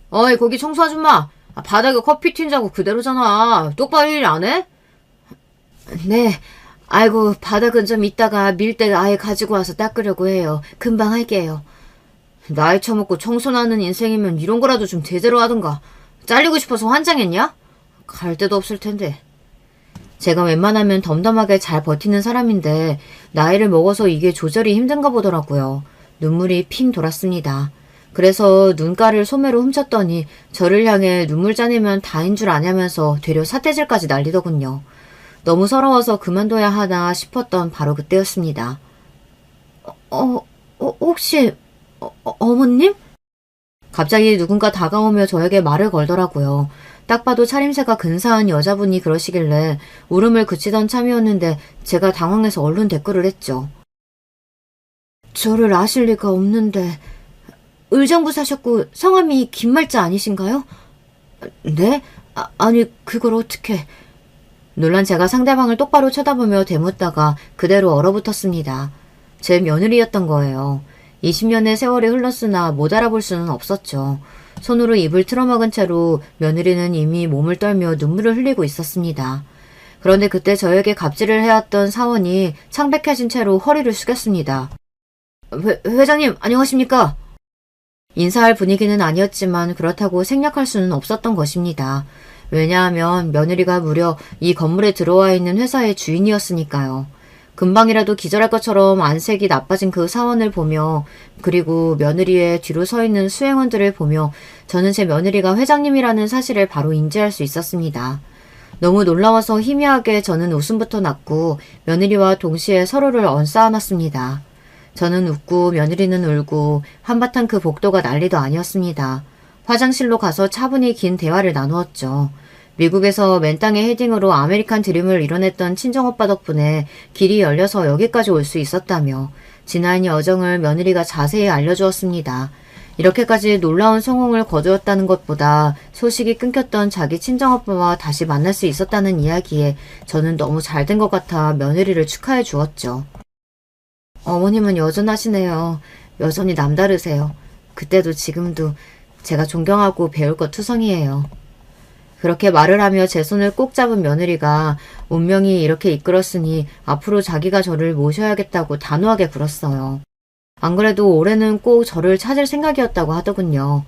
어이, 거기 청소 아줌마! 바닥에 커피 튄 자국 그대로잖아. 똑바로 일 안 해? 네. 아이고, 바닥은 좀 이따가 밀대 아예 가지고 와서 닦으려고 해요. 금방 할게요. 나이 처먹고 청소나는 인생이면 이런 거라도 좀 제대로 하던가. 잘리고 싶어서 환장했냐? 갈 데도 없을 텐데. 제가 웬만하면 덤덤하게 잘 버티는 사람인데 나이를 먹어서 이게 조절이 힘든가 보더라고요. 눈물이 핑 돌았습니다. 그래서 눈가를 소매로 훔쳤더니 저를 향해 눈물 짜내면 다인 줄 아냐면서 되려 삿대질까지 날리더군요. 너무 서러워서 그만둬야 하나 싶었던 바로 그때였습니다. 혹시 어머님? 갑자기 누군가 다가오며 저에게 말을 걸더라고요. 딱 봐도 차림새가 근사한 여자분이 그러시길래 울음을 그치던 참이었는데 제가 당황해서 얼른 대꾸를 했죠. 저를 아실 리가 없는데 의정부 사셨고 성함이 김말자 아니신가요? 네? 아니 그걸 어떻게... 놀란 제가 상대방을 똑바로 쳐다보며 대묻다가 그대로 얼어붙었습니다. 제 며느리였던 거예요. 20년의 세월이 흘렀으나 못 알아볼 수는 없었죠. 손으로 입을 틀어막은 채로 며느리는 이미 몸을 떨며 눈물을 흘리고 있었습니다. 그런데 그때 저에게 갑질을 해왔던 사원이 창백해진 채로 허리를 숙였습니다. 회장님 안녕하십니까? 인사할 분위기는 아니었지만 그렇다고 생략할 수는 없었던 것입니다. 왜냐하면 며느리가 무려 이 건물에 들어와 있는 회사의 주인이었으니까요. 금방이라도 기절할 것처럼 안색이 나빠진 그 사원을 보며 그리고 며느리의 뒤로 서 있는 수행원들을 보며 저는 제 며느리가 회장님이라는 사실을 바로 인지할 수 있었습니다. 너무 놀라워서 희미하게 저는 웃음부터 났고 며느리와 동시에 서로를 얹어안았습니다. 저는 웃고 며느리는 울고 한바탕 그 복도가 난리도 아니었습니다. 화장실로 가서 차분히 긴 대화를 나누었죠. 미국에서 맨땅에 헤딩으로 아메리칸 드림을 이뤄냈던 친정오빠 덕분에 길이 열려서 여기까지 올 수 있었다며 지난 여정을 며느리가 자세히 알려주었습니다. 이렇게까지 놀라운 성공을 거두었다는 것보다 소식이 끊겼던 자기 친정오빠와 다시 만날 수 있었다는 이야기에 저는 너무 잘 된 것 같아 며느리를 축하해 주었죠. 어머님은 여전하시네요. 여전히 남다르세요. 그때도 지금도 제가 존경하고 배울 것 투성이에요. 그렇게 말을 하며 제 손을 꼭 잡은 며느리가 운명이 이렇게 이끌었으니 앞으로 자기가 저를 모셔야겠다고 단호하게 굴었어요. 안 그래도 올해는 꼭 저를 찾을 생각이었다고 하더군요.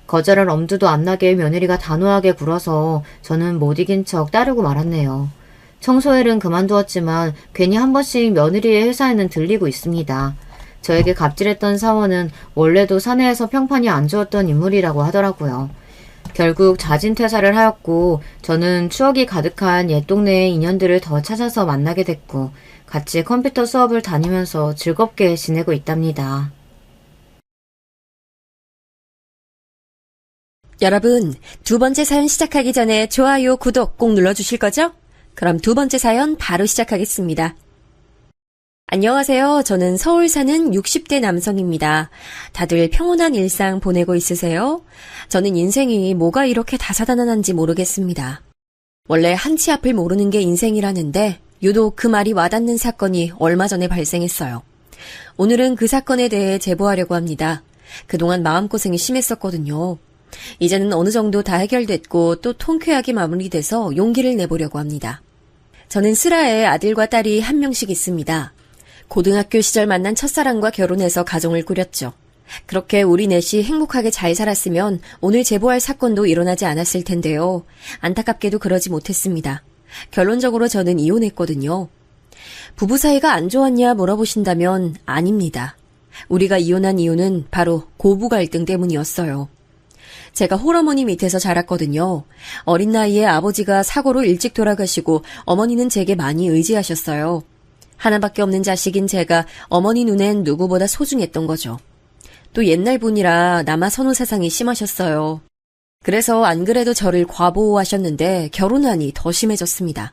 거절할 엄두도 안 나게 며느리가 단호하게 굴어서 저는 못 이긴 척 따르고 말았네요. 청소일은 그만두었지만 괜히 한 번씩 며느리의 회사에는 들리고 있습니다. 저에게 갑질했던 사원은 원래도 사내에서 평판이 안 좋았던 인물이라고 하더라고요. 결국 자진퇴사를 하였고 저는 추억이 가득한 옛 동네의 인연들을 더 찾아서 만나게 됐고 같이 컴퓨터 수업을 다니면서 즐겁게 지내고 있답니다. 여러분, 두 번째 사연 시작하기 전에 좋아요, 구독 꼭 눌러주실 거죠? 그럼 두 번째 사연 바로 시작하겠습니다. 안녕하세요. 저는 서울 사는 60대 남성입니다. 다들 평온한 일상 보내고 있으세요? 저는 인생이 뭐가 이렇게 다사다난한지 모르겠습니다. 원래 한치 앞을 모르는 게 인생이라는데 유독 그 말이 와닿는 사건이 얼마 전에 발생했어요. 오늘은 그 사건에 대해 제보하려고 합니다. 그동안 마음고생이 심했었거든요. 이제는 어느 정도 다 해결됐고 또 통쾌하게 마무리돼서 용기를 내보려고 합니다. 저는 슬아에 아들과 딸이 한 명씩 있습니다. 고등학교 시절 만난 첫사랑과 결혼해서 가정을 꾸렸죠. 그렇게 우리 넷이 행복하게 잘 살았으면 오늘 제보할 사건도 일어나지 않았을 텐데요. 안타깝게도 그러지 못했습니다. 결론적으로 저는 이혼했거든요. 부부 사이가 안 좋았냐 물어보신다면 아닙니다. 우리가 이혼한 이유는 바로 고부 갈등 때문이었어요. 제가 홀어머니 밑에서 자랐거든요. 어린 나이에 아버지가 사고로 일찍 돌아가시고 어머니는 제게 많이 의지하셨어요. 하나밖에 없는 자식인 제가 어머니 눈엔 누구보다 소중했던 거죠. 또 옛날 분이라 남아 선호 사상이 심하셨어요. 그래서 안 그래도 저를 과보호하셨는데 결혼하니 더 심해졌습니다.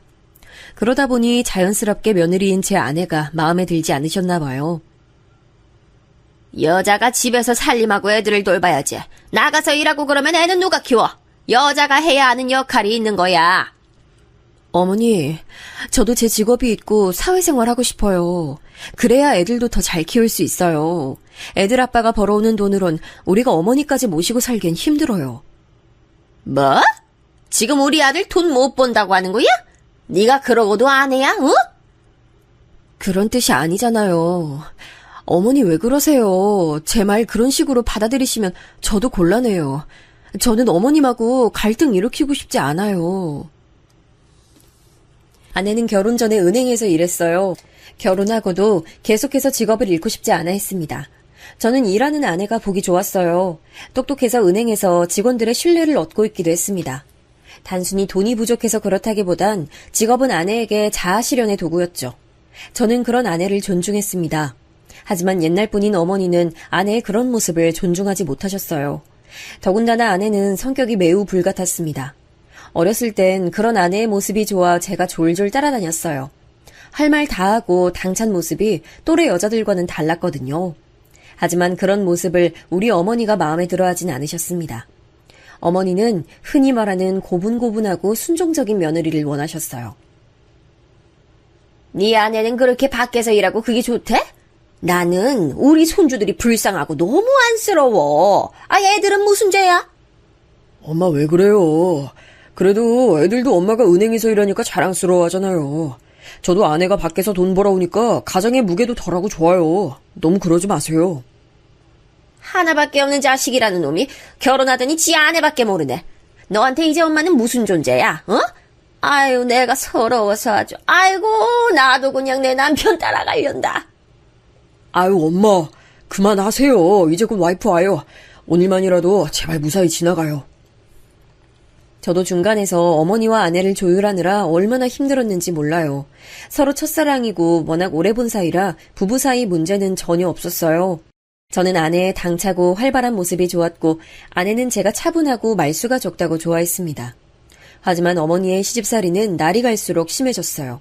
그러다 보니 자연스럽게 며느리인 제 아내가 마음에 들지 않으셨나 봐요. 여자가 집에서 살림하고 애들을 돌봐야지. 나가서 일하고 그러면 애는 누가 키워? 여자가 해야 하는 역할이 있는 거야. 어머니, 저도 제 직업이 있고 사회생활 하고 싶어요. 그래야 애들도 더 잘 키울 수 있어요. 애들 아빠가 벌어오는 돈으론 우리가 어머니까지 모시고 살기엔 힘들어요. 뭐? 지금 우리 아들 돈 못 번다고 하는 거야? 네가 그러고도 아내야, 어? 그런 뜻이 아니잖아요. 어머니 왜 그러세요? 제 말 그런 식으로 받아들이시면 저도 곤란해요. 저는 어머님하고 갈등 일으키고 싶지 않아요. 아내는 결혼 전에 은행에서 일했어요. 결혼하고도 계속해서 직업을 잃고 싶지 않아 했습니다. 저는 일하는 아내가 보기 좋았어요. 똑똑해서 은행에서 직원들의 신뢰를 얻고 있기도 했습니다. 단순히 돈이 부족해서 그렇다기보단 직업은 아내에게 자아 실현의 도구였죠. 저는 그런 아내를 존중했습니다. 하지만 옛날뿐인 어머니는 아내의 그런 모습을 존중하지 못하셨어요. 더군다나 아내는 성격이 매우 불같았습니다. 어렸을 땐 그런 아내의 모습이 좋아 제가 졸졸 따라다녔어요. 할 말 다 하고 당찬 모습이 또래 여자들과는 달랐거든요. 하지만 그런 모습을 우리 어머니가 마음에 들어하진 않으셨습니다. 어머니는 흔히 말하는 고분고분하고 순종적인 며느리를 원하셨어요. 네 아내는 그렇게 밖에서 일하고 그게 좋대? 나는 우리 손주들이 불쌍하고 너무 안쓰러워. 아, 애들은 무슨 죄야? 엄마 왜 그래요? 그래도 애들도 엄마가 은행에서 일하니까 자랑스러워하잖아요. 저도 아내가 밖에서 돈 벌어오니까 가정의 무게도 덜하고 좋아요. 너무 그러지 마세요. 하나밖에 없는 자식이라는 놈이 결혼하더니 지 아내밖에 모르네. 너한테 이제 엄마는 무슨 존재야, 어? 아유, 내가 서러워서 아주. 아이고, 나도 그냥 내 남편 따라가련다. 아유, 엄마, 그만하세요. 이제 곧 와이프 와요. 오늘만이라도 제발 무사히 지나가요. 저도 중간에서 어머니와 아내를 조율하느라 얼마나 힘들었는지 몰라요. 서로 첫사랑이고 워낙 오래 본 사이라 부부 사이 문제는 전혀 없었어요. 저는 아내의 당차고 활발한 모습이 좋았고 아내는 제가 차분하고 말수가 적다고 좋아했습니다. 하지만 어머니의 시집살이는 날이 갈수록 심해졌어요.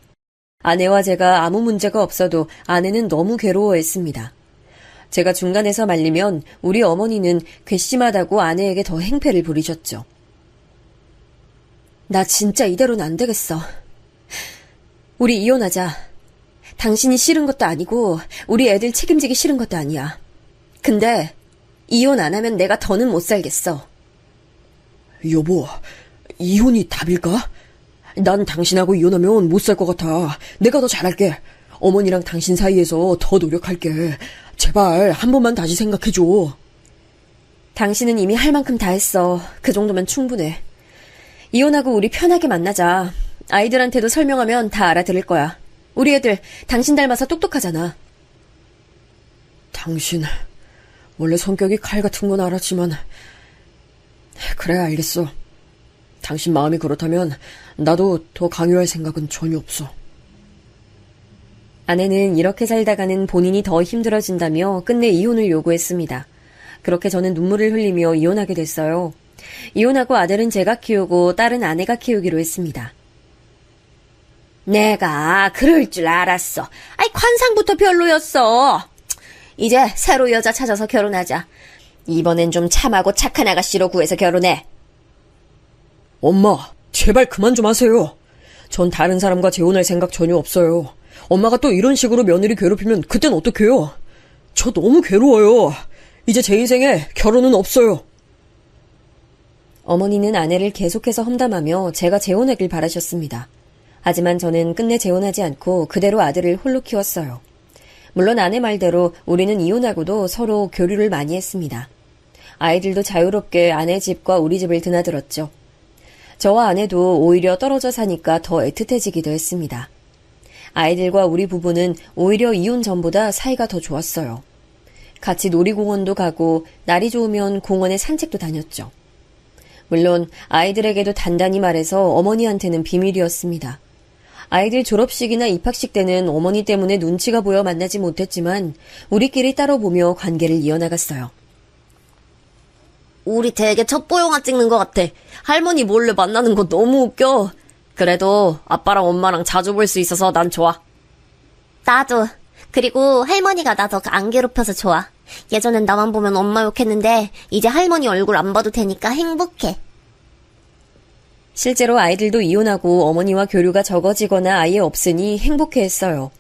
아내와 제가 아무 문제가 없어도 아내는 너무 괴로워했습니다. 제가 중간에서 말리면 우리 어머니는 괘씸하다고 아내에게 더 행패를 부리셨죠. 나 진짜 이대로는 안 되겠어. 우리 이혼하자. 당신이 싫은 것도 아니고 우리 애들 책임지기 싫은 것도 아니야. 근데 이혼 안 하면 내가 더는 못 살겠어. 여보, 이혼이 답일까? 난 당신하고 이혼하면 못 살 것 같아. 내가 더 잘할게. 어머니랑 당신 사이에서 더 노력할게. 제발 한 번만 다시 생각해줘. 당신은 이미 할 만큼 다 했어. 그 정도면 충분해. 이혼하고 우리 편하게 만나자. 아이들한테도 설명하면 다 알아들을 거야. 우리 애들 당신 닮아서 똑똑하잖아. 당신, 원래 성격이 칼 같은 건 알았지만, 그래, 알겠어. 당신 마음이 그렇다면 나도 더 강요할 생각은 전혀 없어. 아내는 이렇게 살다가는 본인이 더 힘들어진다며 끝내 이혼을 요구했습니다. 그렇게 저는 눈물을 흘리며 이혼하게 됐어요. 이혼하고 아들은 제가 키우고 딸은 아내가 키우기로 했습니다. 내가 그럴 줄 알았어. 아이, 관상부터 별로였어. 이제 새로 여자 찾아서 결혼하자. 이번엔 좀 참하고 착한 아가씨로 구해서 결혼해. 엄마, 제발 그만 좀 하세요. 전 다른 사람과 재혼할 생각 전혀 없어요. 엄마가 또 이런 식으로 며느리 괴롭히면 그땐 어떡해요? 저 너무 괴로워요. 이제 제 인생에 결혼은 없어요. 어머니는 아내를 계속해서 험담하며 제가 재혼하길 바라셨습니다. 하지만 저는 끝내 재혼하지 않고 그대로 아들을 홀로 키웠어요. 물론 아내 말대로 우리는 이혼하고도 서로 교류를 많이 했습니다. 아이들도 자유롭게 아내 집과 우리 집을 드나들었죠. 저와 아내도 오히려 떨어져 사니까 더 애틋해지기도 했습니다. 아이들과 우리 부부는 오히려 이혼 전보다 사이가 더 좋았어요. 같이 놀이공원도 가고 날이 좋으면 공원에 산책도 다녔죠. 물론 아이들에게도 단단히 말해서 어머니한테는 비밀이었습니다. 아이들 졸업식이나 입학식 때는 어머니 때문에 눈치가 보여 만나지 못했지만 우리끼리 따로 보며 관계를 이어나갔어요. 우리 되게 첩보 영화 찍는 것 같아. 할머니 몰래 만나는 거 너무 웃겨. 그래도 아빠랑 엄마랑 자주 볼 수 있어서 난 좋아. 나도. 그리고 할머니가 나 더 안 괴롭혀서 좋아. 예전엔 나만 보면 엄마 욕했는데 이제 할머니 얼굴 안 봐도 되니까 행복해. 실제로 아이들도 이혼하고 어머니와 교류가 적어지거나 아예 없으니 행복해했어요.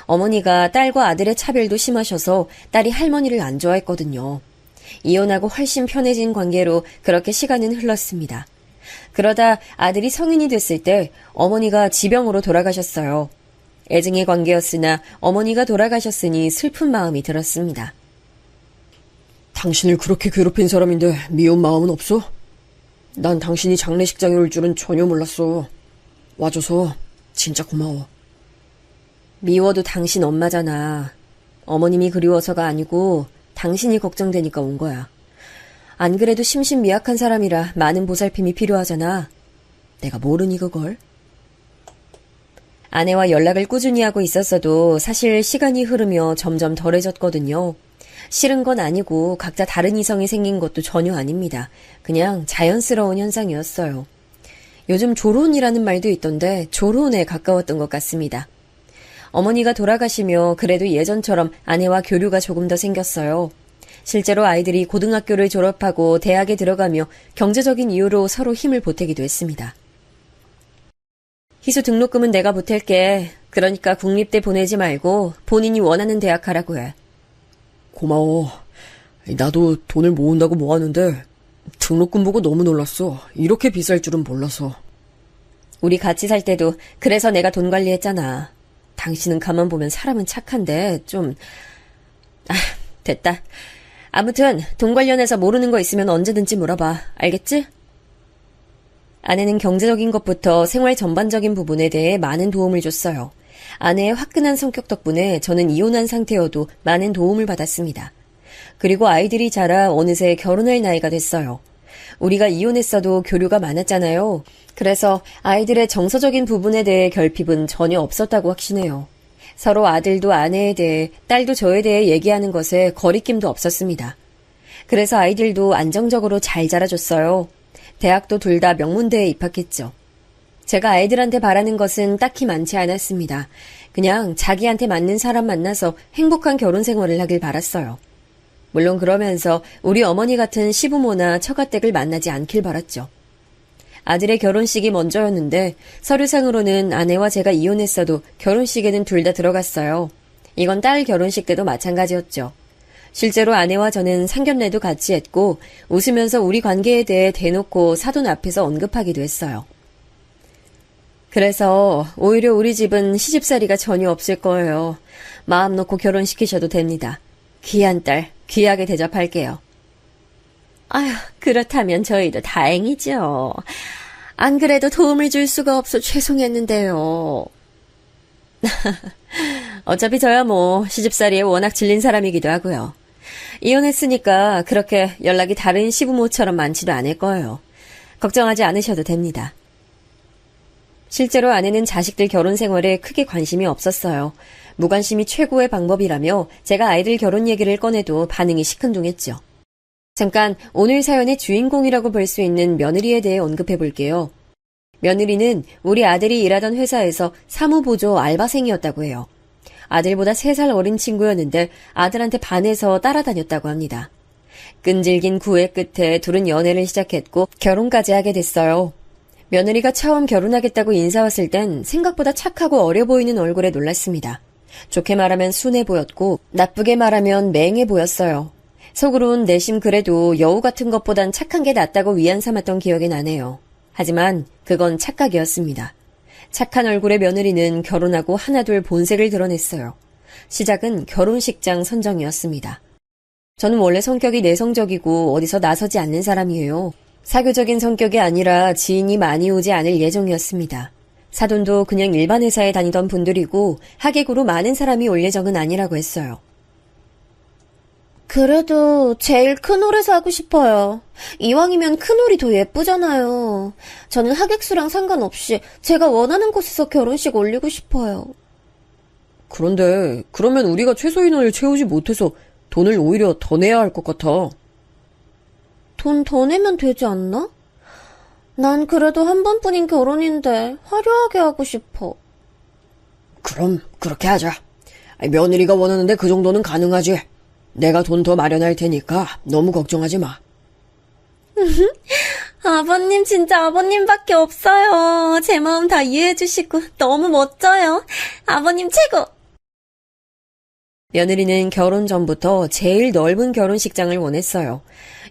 어머니가 딸과 아들의 차별도 심하셔서 딸이 할머니를 안 좋아했거든요. 이혼하고 훨씬 편해진 관계로 그렇게 시간은 흘렀습니다. 그러다 아들이 성인이 됐을 때 어머니가 지병으로 돌아가셨어요. 애증의 관계였으나 어머니가 돌아가셨으니 슬픈 마음이 들었습니다. 당신을 그렇게 괴롭힌 사람인데 미운 마음은 없어? 난 당신이 장례식장에 올 줄은 전혀 몰랐어. 와줘서 진짜 고마워. 미워도 당신 엄마잖아. 어머님이 그리워서가 아니고 당신이 걱정되니까 온 거야. 안 그래도 심신미약한 사람이라 많은 보살핌이 필요하잖아. 내가 모르니 그걸? 아내와 연락을 꾸준히 하고 있었어도 사실 시간이 흐르며 점점 덜해졌거든요. 싫은 건 아니고 각자 다른 이성이 생긴 것도 전혀 아닙니다. 그냥 자연스러운 현상이었어요. 요즘 조론이라는 말도 있던데 조론에 가까웠던 것 같습니다. 어머니가 돌아가시며 그래도 예전처럼 아내와 교류가 조금 더 생겼어요. 실제로 아이들이 고등학교를 졸업하고 대학에 들어가며 경제적인 이유로 서로 힘을 보태기도 했습니다. 희수 등록금은 내가 보탤게. 그러니까 국립대 보내지 말고 본인이 원하는 대학 가라고 해. 고마워. 나도 돈을 모은다고 모았는데 등록금 보고 너무 놀랐어. 이렇게 비쌀 줄은 몰라서. 우리 같이 살 때도 그래서 내가 돈 관리했잖아. 당신은 가만 보면 사람은 착한데 좀... 됐다. 아무튼 돈 관련해서 모르는 거 있으면 언제든지 물어봐. 알겠지? 아내는 경제적인 것부터 생활 전반적인 부분에 대해 많은 도움을 줬어요. 아내의 화끈한 성격 덕분에 저는 이혼한 상태여도 많은 도움을 받았습니다. 그리고 아이들이 자라 어느새 결혼할 나이가 됐어요. 우리가 이혼했어도 교류가 많았잖아요. 그래서 아이들의 정서적인 부분에 대해 결핍은 전혀 없었다고 확신해요. 서로 아들도 아내에 대해, 딸도 저에 대해 얘기하는 것에 거리낌도 없었습니다. 그래서 아이들도 안정적으로 잘 자라줬어요. 대학도 둘 다 명문대에 입학했죠. 제가 아이들한테 바라는 것은 딱히 많지 않았습니다. 그냥 자기한테 맞는 사람 만나서 행복한 결혼 생활을 하길 바랐어요. 물론 그러면서 우리 어머니 같은 시부모나 처가댁을 만나지 않길 바랐죠. 아들의 결혼식이 먼저였는데 서류상으로는 아내와 제가 이혼했어도 결혼식에는 둘 다 들어갔어요. 이건 딸 결혼식 때도 마찬가지였죠. 실제로 아내와 저는 상견례도 같이 했고 웃으면서 우리 관계에 대해 대놓고 사돈 앞에서 언급하기도 했어요. 그래서 오히려 우리 집은 시집살이가 전혀 없을 거예요. 마음 놓고 결혼시키셔도 됩니다. 귀한 딸, 귀하게 대접할게요. 아휴, 그렇다면 저희도 다행이죠. 안 그래도 도움을 줄 수가 없어 죄송했는데요. 어차피 저야 뭐 시집살이에 워낙 질린 사람이기도 하고요. 이혼했으니까 그렇게 연락이 다른 시부모처럼 많지도 않을 거예요. 걱정하지 않으셔도 됩니다. 실제로 아내는 자식들 결혼 생활에 크게 관심이 없었어요. 무관심이 최고의 방법이라며 제가 아이들 결혼 얘기를 꺼내도 반응이 시큰둥했죠. 잠깐 오늘 사연의 주인공이라고 볼 수 있는 며느리에 대해 언급해 볼게요. 며느리는 우리 아들이 일하던 회사에서 사무보조 알바생이었다고 해요. 아들보다 3살 어린 친구였는데 아들한테 반해서 따라다녔다고 합니다. 끈질긴 구애 끝에 둘은 연애를 시작했고 결혼까지 하게 됐어요. 며느리가 처음 결혼하겠다고 인사 왔을 땐 생각보다 착하고 어려 보이는 얼굴에 놀랐습니다. 좋게 말하면 순해 보였고 나쁘게 말하면 맹해 보였어요. 속으론 내심 그래도 여우 같은 것보단 착한 게 낫다고 위안 삼았던 기억이 나네요. 하지만 그건 착각이었습니다. 착한 얼굴의 며느리는 결혼하고 하나둘 본색을 드러냈어요. 시작은 결혼식장 선정이었습니다. 저는 원래 성격이 내성적이고 어디서 나서지 않는 사람이에요. 사교적인 성격이 아니라 지인이 많이 오지 않을 예정이었습니다. 사돈도 그냥 일반 회사에 다니던 분들이고 하객으로 많은 사람이 올 예정은 아니라고 했어요. 그래도 제일 큰 홀에서 하고 싶어요. 이왕이면 큰 홀이 더 예쁘잖아요. 저는 하객수랑 상관없이 제가 원하는 곳에서 결혼식 올리고 싶어요. 그런데 그러면 우리가 최소 인원을 채우지 못해서 돈을 오히려 더 내야 할 것 같아. 돈 더 내면 되지 않나? 난 그래도 한 번뿐인 결혼인데 화려하게 하고 싶어. 그럼 그렇게 하자. 며느리가 원하는데 그 정도는 가능하지. 내가 돈 더 마련할 테니까 너무 걱정하지 마. 아버님 진짜 아버님밖에 없어요. 제 마음 다 이해해 주시고 너무 멋져요. 아버님 최고! 며느리는 결혼 전부터 제일 넓은 결혼식장을 원했어요.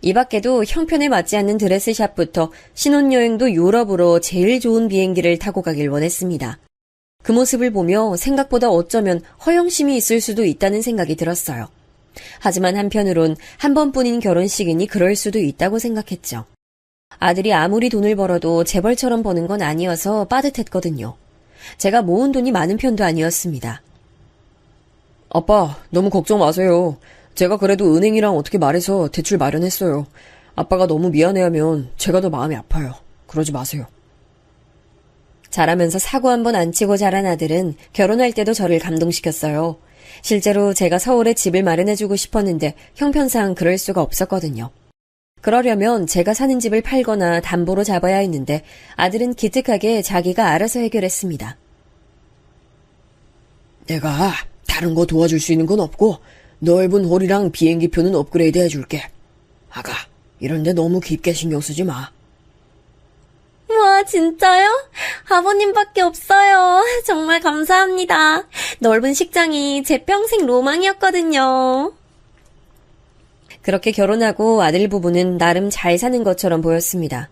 이 밖에도 형편에 맞지 않는 드레스샵부터 신혼여행도 유럽으로 제일 좋은 비행기를 타고 가길 원했습니다. 그 모습을 보며 생각보다 어쩌면 허영심이 있을 수도 있다는 생각이 들었어요. 하지만 한편으론 한 번뿐인 결혼식이니 그럴 수도 있다고 생각했죠. 아들이 아무리 돈을 벌어도 재벌처럼 버는 건 아니어서 빠듯했거든요. 제가 모은 돈이 많은 편도 아니었습니다. 아빠, 너무 걱정 마세요. 제가 그래도 은행이랑 어떻게 말해서 대출 마련했어요. 아빠가 너무 미안해하면 제가 더 마음이 아파요. 그러지 마세요. 자라면서 사고 한 번 안 치고 자란 아들은 결혼할 때도 저를 감동시켰어요. 실제로 제가 서울에 집을 마련해주고 싶었는데 형편상 그럴 수가 없었거든요. 그러려면 제가 사는 집을 팔거나 담보로 잡아야 했는데 아들은 기특하게 자기가 알아서 해결했습니다. 내가 다른 거 도와줄 수 있는 건 없고 넓은 홀이랑 비행기표는 업그레이드 해줄게. 아가, 이런데 너무 깊게 신경 쓰지 마. 와, 진짜요? 아버님밖에 없어요. 정말 감사합니다. 넓은 식장이 제 평생 로망이었거든요. 그렇게 결혼하고 아들 부부는 나름 잘 사는 것처럼 보였습니다.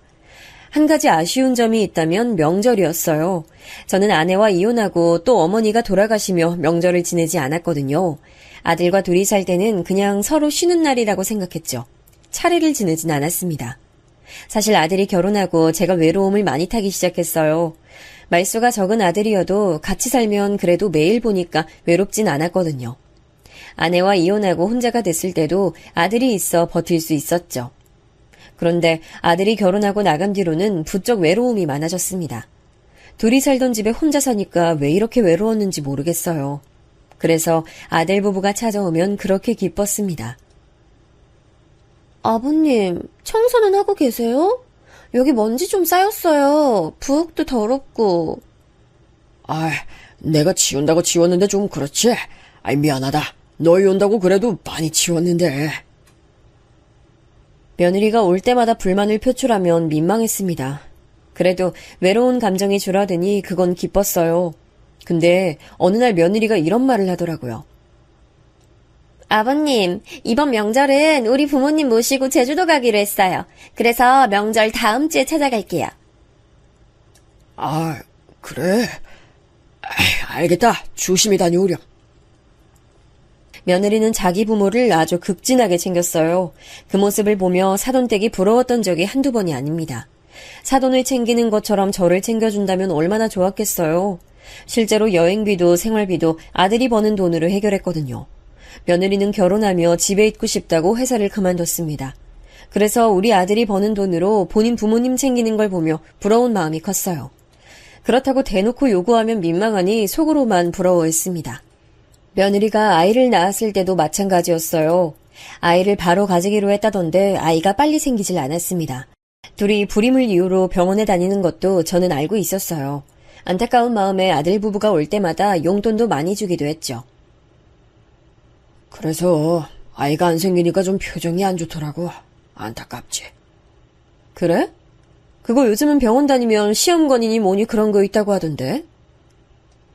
한 가지 아쉬운 점이 있다면 명절이었어요. 저는 아내와 이혼하고 또 어머니가 돌아가시며 명절을 지내지 않았거든요. 아들과 둘이 살 때는 그냥 서로 쉬는 날이라고 생각했죠. 차례를 지내진 않았습니다. 사실 아들이 결혼하고 제가 외로움을 많이 타기 시작했어요. 말수가 적은 아들이어도 같이 살면 그래도 매일 보니까 외롭진 않았거든요. 아내와 이혼하고 혼자가 됐을 때도 아들이 있어 버틸 수 있었죠. 그런데 아들이 결혼하고 나간 뒤로는 부쩍 외로움이 많아졌습니다. 둘이 살던 집에 혼자 사니까 왜 이렇게 외로웠는지 모르겠어요. 그래서 아들 부부가 찾아오면 그렇게 기뻤습니다. 아버님, 청소는 하고 계세요? 여기 먼지 좀 쌓였어요. 부엌도 더럽고. 내가 치운다고 치웠는데 좀 그렇지? 미안하다. 너희 온다고 그래도 많이 치웠는데. 며느리가 올 때마다 불만을 표출하면 민망했습니다. 그래도 외로운 감정이 줄어드니 그건 기뻤어요. 근데 어느 날 며느리가 이런 말을 하더라고요. 아버님, 이번 명절은 우리 부모님 모시고 제주도 가기로 했어요. 그래서 명절 다음 주에 찾아갈게요. 아, 그래? 알겠다. 조심히 다녀오렴. 며느리는 자기 부모를 아주 극진하게 챙겼어요. 그 모습을 보며 사돈댁이 부러웠던 적이 한두 번이 아닙니다. 사돈을 챙기는 것처럼 저를 챙겨준다면 얼마나 좋았겠어요. 실제로 여행비도 생활비도 아들이 버는 돈으로 해결했거든요. 며느리는 결혼하며 집에 있고 싶다고 회사를 그만뒀습니다. 그래서 우리 아들이 버는 돈으로 본인 부모님 챙기는 걸 보며 부러운 마음이 컸어요. 그렇다고 대놓고 요구하면 민망하니 속으로만 부러워했습니다. 며느리가 아이를 낳았을 때도 마찬가지였어요. 아이를 바로 가지기로 했다던데 아이가 빨리 생기질 않았습니다. 둘이 불임을 이유로 병원에 다니는 것도 저는 알고 있었어요. 안타까운 마음에 아들 부부가 올 때마다 용돈도 많이 주기도 했죠. 그래서 아이가 안 생기니까 좀 표정이 안 좋더라고. 안타깝지. 그래? 그거 요즘은 병원 다니면 시험관이니 뭐니 그런 거 있다고 하던데.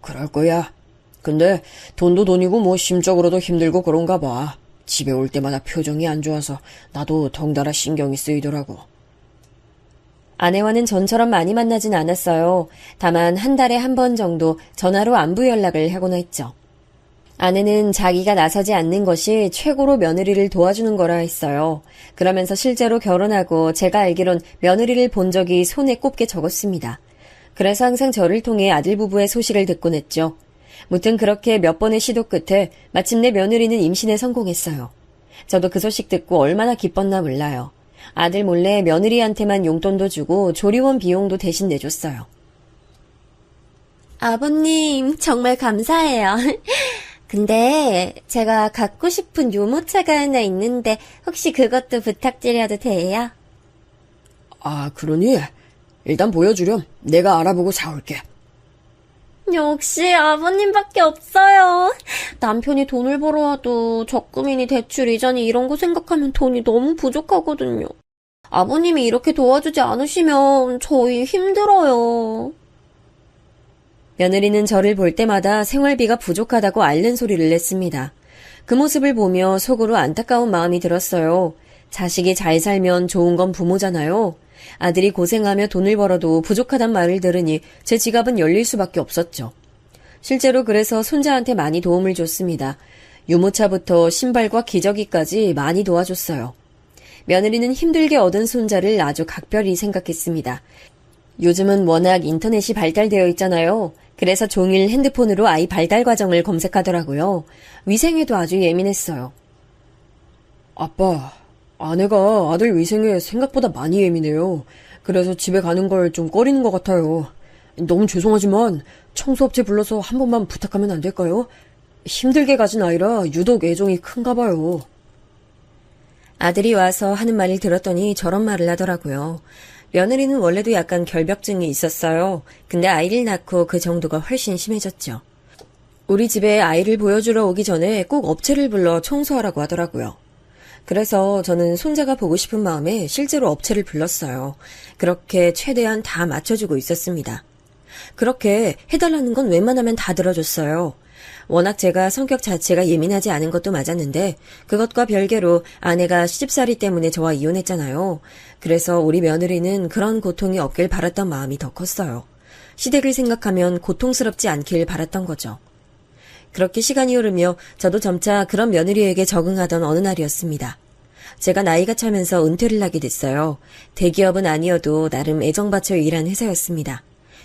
그럴 거야. 근데 돈도 돈이고 뭐 심적으로도 힘들고 그런가 봐. 집에 올 때마다 표정이 안 좋아서 나도 덩달아 신경이 쓰이더라고. 아내와는 전처럼 많이 만나진 않았어요. 다만 한 달에 한 번 정도 전화로 안부 연락을 하곤 했죠. 아내는 자기가 나서지 않는 것이 최고로 며느리를 도와주는 거라 했어요. 그러면서 실제로 결혼하고 제가 알기론 며느리를 본 적이 손에 꼽게 적었습니다. 그래서 항상 저를 통해 아들 부부의 소식을 듣곤 했죠. 무튼 그렇게 몇 번의 시도 끝에 마침내 며느리는 임신에 성공했어요. 저도 그 소식 듣고 얼마나 기뻤나 몰라요. 아들 몰래 며느리한테만 용돈도 주고 조리원 비용도 대신 내줬어요. 아버님, 정말 감사해요. 근데 제가 갖고 싶은 유모차가 하나 있는데 혹시 그것도 부탁드려도 돼요? 아, 그러니? 일단 보여주렴. 내가 알아보고 사올게. 역시 아버님밖에 없어요. 남편이 돈을 벌어와도 적금이니 대출 이자니 이런 거 생각하면 돈이 너무 부족하거든요. 아버님이 이렇게 도와주지 않으시면 저희 힘들어요. 며느리는 저를 볼 때마다 생활비가 부족하다고 앓는 소리를 냈습니다. 그 모습을 보며 속으로 안타까운 마음이 들었어요. 자식이 잘 살면 좋은 건 부모잖아요. 아들이 고생하며 돈을 벌어도 부족하단 말을 들으니 제 지갑은 열릴 수밖에 없었죠. 실제로 그래서 손자한테 많이 도움을 줬습니다. 유모차부터 신발과 기저귀까지 많이 도와줬어요. 며느리는 힘들게 얻은 손자를 아주 각별히 생각했습니다. 요즘은 워낙 인터넷이 발달되어 있잖아요. 그래서 종일 핸드폰으로 아이 발달 과정을 검색하더라고요. 위생에도 아주 예민했어요. 아빠, 아내가 아들 위생에 생각보다 많이 예민해요. 그래서 집에 가는 걸 좀 꺼리는 것 같아요. 너무 죄송하지만 청소업체 불러서 한 번만 부탁하면 안 될까요? 힘들게 가진 아이라 유독 애정이 큰가 봐요. 아들이 와서 하는 말을 들었더니 저런 말을 하더라고요. 며느리는 원래도 약간 결벽증이 있었어요. 근데 아이를 낳고 그 정도가 훨씬 심해졌죠. 우리 집에 아이를 보여주러 오기 전에 꼭 업체를 불러 청소하라고 하더라고요. 그래서 저는 손자가 보고 싶은 마음에 실제로 업체를 불렀어요. 그렇게 최대한 다 맞춰주고 있었습니다. 그렇게 해달라는 건 웬만하면 다 들어줬어요. 워낙 제가 성격 자체가 예민하지 않은 것도 맞았는데 그것과 별개로 아내가 시집살이 때문에 저와 이혼했잖아요. 그래서 우리 며느리는 그런 고통이 없길 바랐던 마음이 더 컸어요. 시댁을 생각하면 고통스럽지 않길 바랐던 거죠. 그렇게 시간이 흐르며 저도 점차 그런 며느리에게 적응하던 어느 날이었습니다. 제가 나이가 차면서 은퇴를 하게 됐어요. 대기업은 아니어도 나름 애정받쳐 일한 회사였습니다.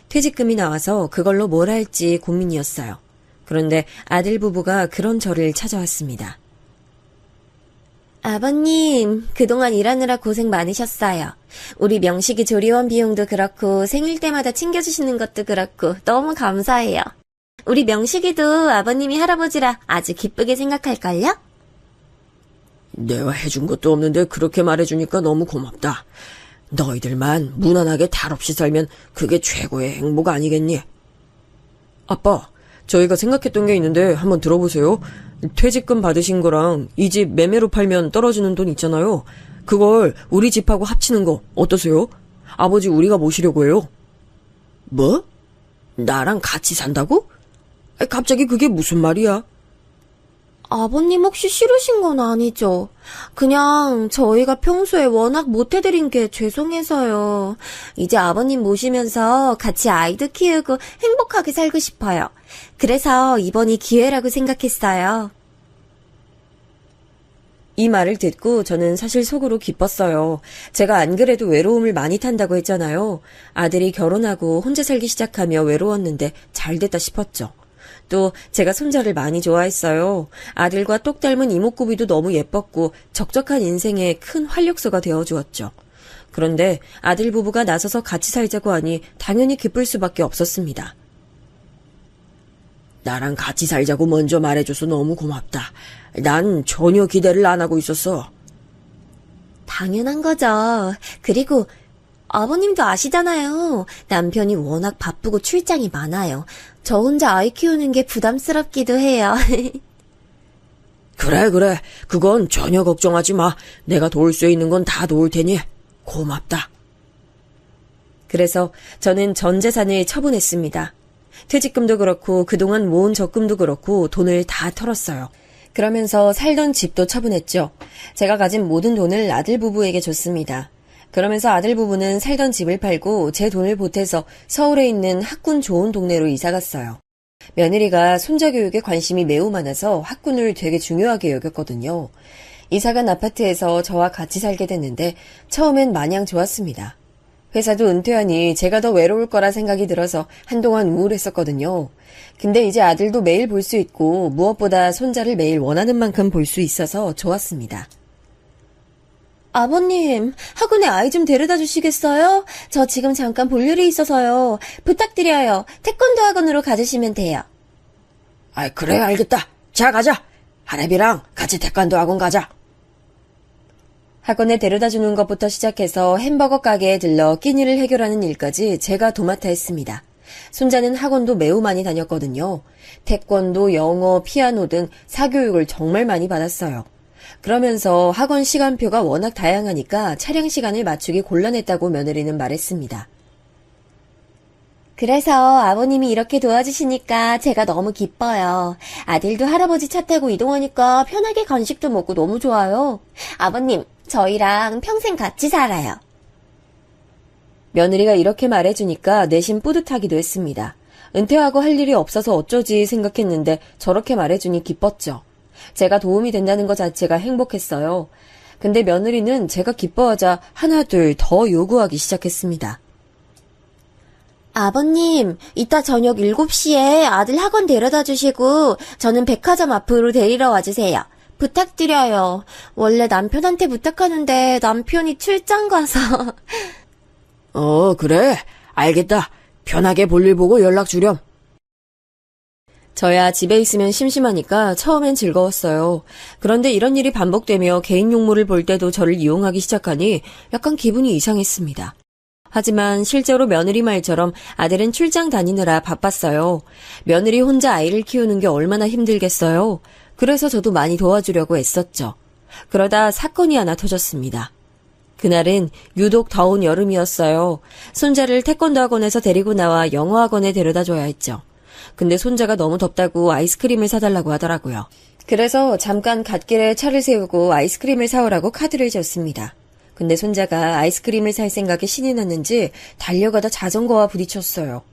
퇴직금이 나와서 그걸로 뭘 할지 고민이었어요. 그런데 아들 부부가 그런 저를 찾아왔습니다. 아버님, 그동안 일하느라 고생 많으셨어요. 우리 명식이 조리원 비용도 그렇고 생일 때마다 챙겨주시는 것도 그렇고 너무 감사해요. 우리 명식이도 아버님이 할아버지라 아주 기쁘게 생각할걸요? 내가 해준 것도 없는데 그렇게 말해주니까 너무 고맙다. 너희들만 무난하게 탈 없이 살면 그게 최고의 행복 아니겠니? 아빠, 저희가 생각했던 게 있는데 한번 들어보세요. 퇴직금 받으신 거랑 이 집 매매로 팔면 떨어지는 돈 있잖아요. 그걸 우리 집하고 합치는 거 어떠세요? 아버지 우리가 모시려고 해요. 뭐? 나랑 같이 산다고? 갑자기 그게 무슨 말이야? 아버님 혹시 싫으신 건 아니죠? 그냥 저희가 평소에 워낙 못해드린 게 죄송해서요. 이제 아버님 모시면서 같이 아이도 키우고 행복하게 살고 싶어요. 그래서 이번이 기회라고 생각했어요. 이 말을 듣고 저는 사실 속으로 기뻤어요. 제가 안 그래도 외로움을 많이 탄다고 했잖아요. 아들이 결혼하고 혼자 살기 시작하며 외로웠는데 잘 됐다 싶었죠. 또 제가 손자를 많이 좋아했어요. 아들과 똑 닮은 이목구비도 너무 예뻤고 적적한 인생에 큰 활력소가 되어주었죠. 그런데 아들 부부가 나서서 같이 살자고 하니 당연히 기쁠 수밖에 없었습니다. 나랑 같이 살자고 먼저 말해줘서 너무 고맙다. 난 전혀 기대를 안 하고 있었어. 당연한 거죠. 그리고 아버님도 아시잖아요. 남편이 워낙 바쁘고 출장이 많아요. 저 혼자 아이 키우는 게 부담스럽기도 해요. 그래. 그건 전혀 걱정하지 마. 내가 도울 수 있는 건 다 도울 테니 고맙다. 그래서 저는 전 재산을 처분했습니다. 퇴직금도 그렇고 그동안 모은 적금도 그렇고 돈을 다 털었어요. 그러면서 살던 집도 처분했죠. 제가 가진 모든 돈을 아들 부부에게 줬습니다. 그러면서 아들 부부는 살던 집을 팔고 제 돈을 보태서 서울에 있는 학군 좋은 동네로 이사 갔어요. 며느리가 손자 교육에 관심이 매우 많아서 학군을 되게 중요하게 여겼거든요. 이사간 아파트에서 저와 같이 살게 됐는데 처음엔 마냥 좋았습니다. 회사도 은퇴하니 제가 더 외로울 거라 생각이 들어서 한동안 우울했었거든요. 근데 이제 아들도 매일 볼 수 있고 무엇보다 손자를 매일 원하는 만큼 볼 수 있어서 좋았습니다. 아버님, 학원에 아이 좀 데려다 주시겠어요? 저 지금 잠깐 볼 일이 있어서요. 부탁드려요. 태권도 학원으로 가주시면 돼요. 그래, 알겠다. 자, 가자. 하랩이랑 같이 태권도 학원 가자. 학원에 데려다 주는 것부터 시작해서 햄버거 가게에 들러 끼니를 해결하는 일까지 제가 도맡아 했습니다. 손자는 학원도 매우 많이 다녔거든요. 태권도, 영어, 피아노 등 사교육을 정말 많이 받았어요. 그러면서 학원 시간표가 워낙 다양하니까 차량 시간을 맞추기 곤란했다고 며느리는 말했습니다. 그래서 아버님이 이렇게 도와주시니까 제가 너무 기뻐요. 아들도 할아버지 차 타고 이동하니까 편하게 간식도 먹고 너무 좋아요. 아버님, 저희랑 평생 같이 살아요. 며느리가 이렇게 말해주니까 내심 뿌듯하기도 했습니다. 은퇴하고 할 일이 없어서 어쩌지 생각했는데 저렇게 말해주니 기뻤죠. 제가 도움이 된다는 것 자체가 행복했어요. 근데 며느리는 제가 기뻐하자 하나 둘 더 요구하기 시작했습니다. 아버님, 이따 저녁 7시에 아들 학원 데려다 주시고 저는 백화점 앞으로 데리러 와주세요. 부탁드려요. 원래 남편한테 부탁하는데 남편이 출장 가서. 그래. 알겠다. 편하게 볼일 보고 연락 주렴. 저야 집에 있으면 심심하니까 처음엔 즐거웠어요. 그런데 이런 일이 반복되며 개인 용무를 볼 때도 저를 이용하기 시작하니 약간 기분이 이상했습니다. 하지만 실제로 며느리 말처럼 아들은 출장 다니느라 바빴어요. 며느리 혼자 아이를 키우는 게 얼마나 힘들겠어요. 그래서 저도 많이 도와주려고 애썼죠. 그러다 사건이 하나 터졌습니다. 그날은 유독 더운 여름이었어요. 손자를 태권도 학원에서 데리고 나와 영어 학원에 데려다 줘야 했죠. 근데 손자가 너무 덥다고 아이스크림을 사달라고 하더라고요. 그래서 잠깐 갓길에 차를 세우고 아이스크림을 사오라고 카드를 줬습니다. 근데 손자가 아이스크림을 살 생각에 신이 났는지 달려가다 자전거와 부딪혔어요.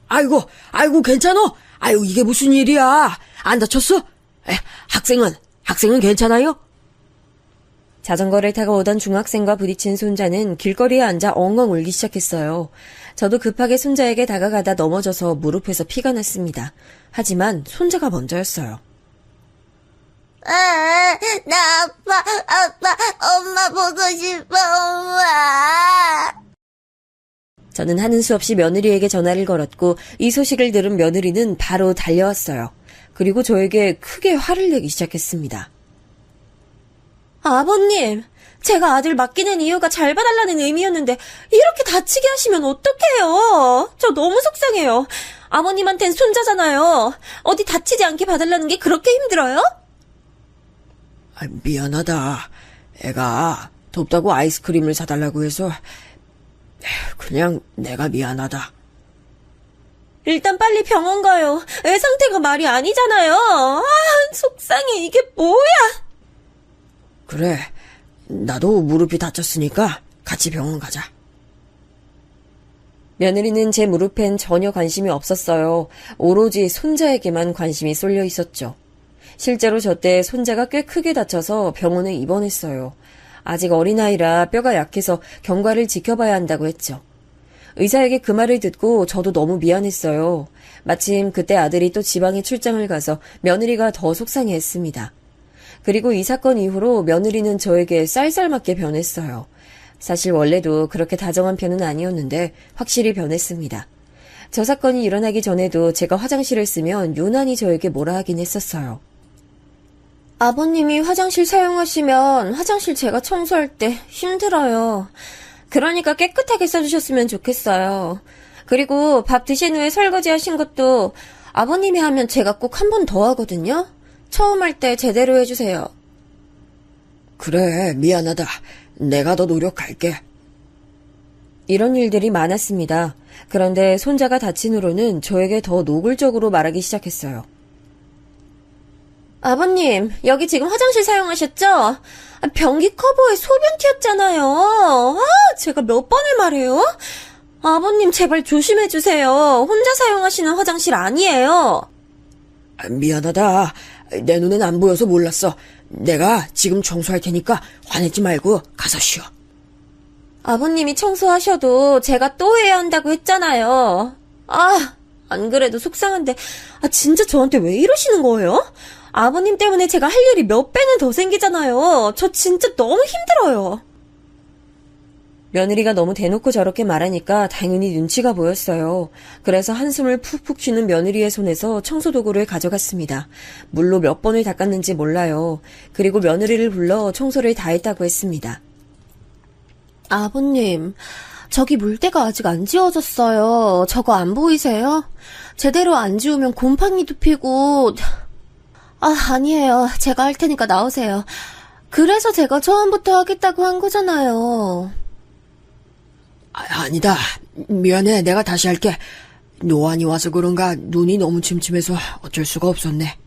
아이고, 괜찮어? 이게 무슨 일이야? 안 다쳤어? 학생은 괜찮아요? 자전거를 타고 오던 중학생과 부딪힌 손자는 길거리에 앉아 엉엉 울기 시작했어요. 저도 급하게 손자에게 다가가다 넘어져서 무릎에서 피가 났습니다. 하지만 손자가 먼저였어요. 나 아빠, 엄마 보고 싶어, 엄마. 저는 하는 수 없이 며느리에게 전화를 걸었고 이 소식을 들은 며느리는 바로 달려왔어요. 그리고 저에게 크게 화를 내기 시작했습니다. 아버님, 제가 아들 맡기는 이유가 잘 봐달라는 의미였는데 이렇게 다치게 하시면 어떡해요? 저 너무 속상해요. 아버님한텐 손자잖아요. 어디 다치지 않게 봐달라는 게 그렇게 힘들어요? 미안하다. 애가 덥다고 아이스크림을 사달라고 해서 그냥 내가 미안하다. 일단 빨리 병원 가요. 애 상태가 말이 아니잖아요. 속상해. 이게 뭐야? 그래, 나도 무릎이 다쳤으니까 같이 병원 가자. 며느리는 제 무릎엔 전혀 관심이 없었어요. 오로지 손자에게만 관심이 쏠려 있었죠. 실제로 저때 손자가 꽤 크게 다쳐서 병원에 입원했어요. 아직 어린아이라 뼈가 약해서 경과를 지켜봐야 한다고 했죠. 의사에게 그 말을 듣고 저도 너무 미안했어요. 마침 그때 아들이 또 지방에 출장을 가서 며느리가 더 속상해했습니다. 그리고 이 사건 이후로 며느리는 저에게 쌀쌀맞게 변했어요. 사실 원래도 그렇게 다정한 편은 아니었는데 확실히 변했습니다. 저 사건이 일어나기 전에도 제가 화장실을 쓰면 유난히 저에게 뭐라 하긴 했었어요. 아버님이 화장실 사용하시면 화장실 제가 청소할 때 힘들어요. 그러니까 깨끗하게 써주셨으면 좋겠어요. 그리고 밥 드신 후에 설거지 하신 것도 아버님이 하면 제가 꼭 한 번 더 하거든요. 처음 할 때 제대로 해주세요. 그래, 미안하다. 내가 더 노력할게. 이런 일들이 많았습니다. 그런데 손자가 다친 후로는 저에게 더 노골적으로 말하기 시작했어요. 아버님, 여기 지금 화장실 사용하셨죠? 변기 커버에 소변 튀었잖아요. 제가 몇 번을 말해요? 아버님, 제발 조심해주세요. 혼자 사용하시는 화장실 아니에요. 미안하다. 내 눈엔 안 보여서 몰랐어. 내가 지금 청소할 테니까 화내지 말고 가서 쉬어. 아버님이 청소하셔도 제가 또 해야 한다고 했잖아요. 안 그래도 속상한데, 진짜 저한테 왜 이러시는 거예요? 아버님 때문에 제가 할 일이 몇 배는 더 생기잖아요. 저 진짜 너무 힘들어요. 며느리가 너무 대놓고 저렇게 말하니까 당연히 눈치가 보였어요. 그래서 한숨을 푹푹 쉬는 며느리의 손에서 청소도구를 가져갔습니다. 물로 몇 번을 닦았는지 몰라요. 그리고 며느리를 불러 청소를 다 했다고 했습니다. 아버님, 저기 물때가 아직 안 지워졌어요. 저거 안 보이세요? 제대로 안 지우면 곰팡이도 피고... 아니에요. 제가 할 테니까 나오세요. 그래서 제가 처음부터 하겠다고 한 거잖아요. 아니다. 미안해. 내가 다시 할게. 노안이 와서 그런가 눈이 너무 침침해서 어쩔 수가 없었네.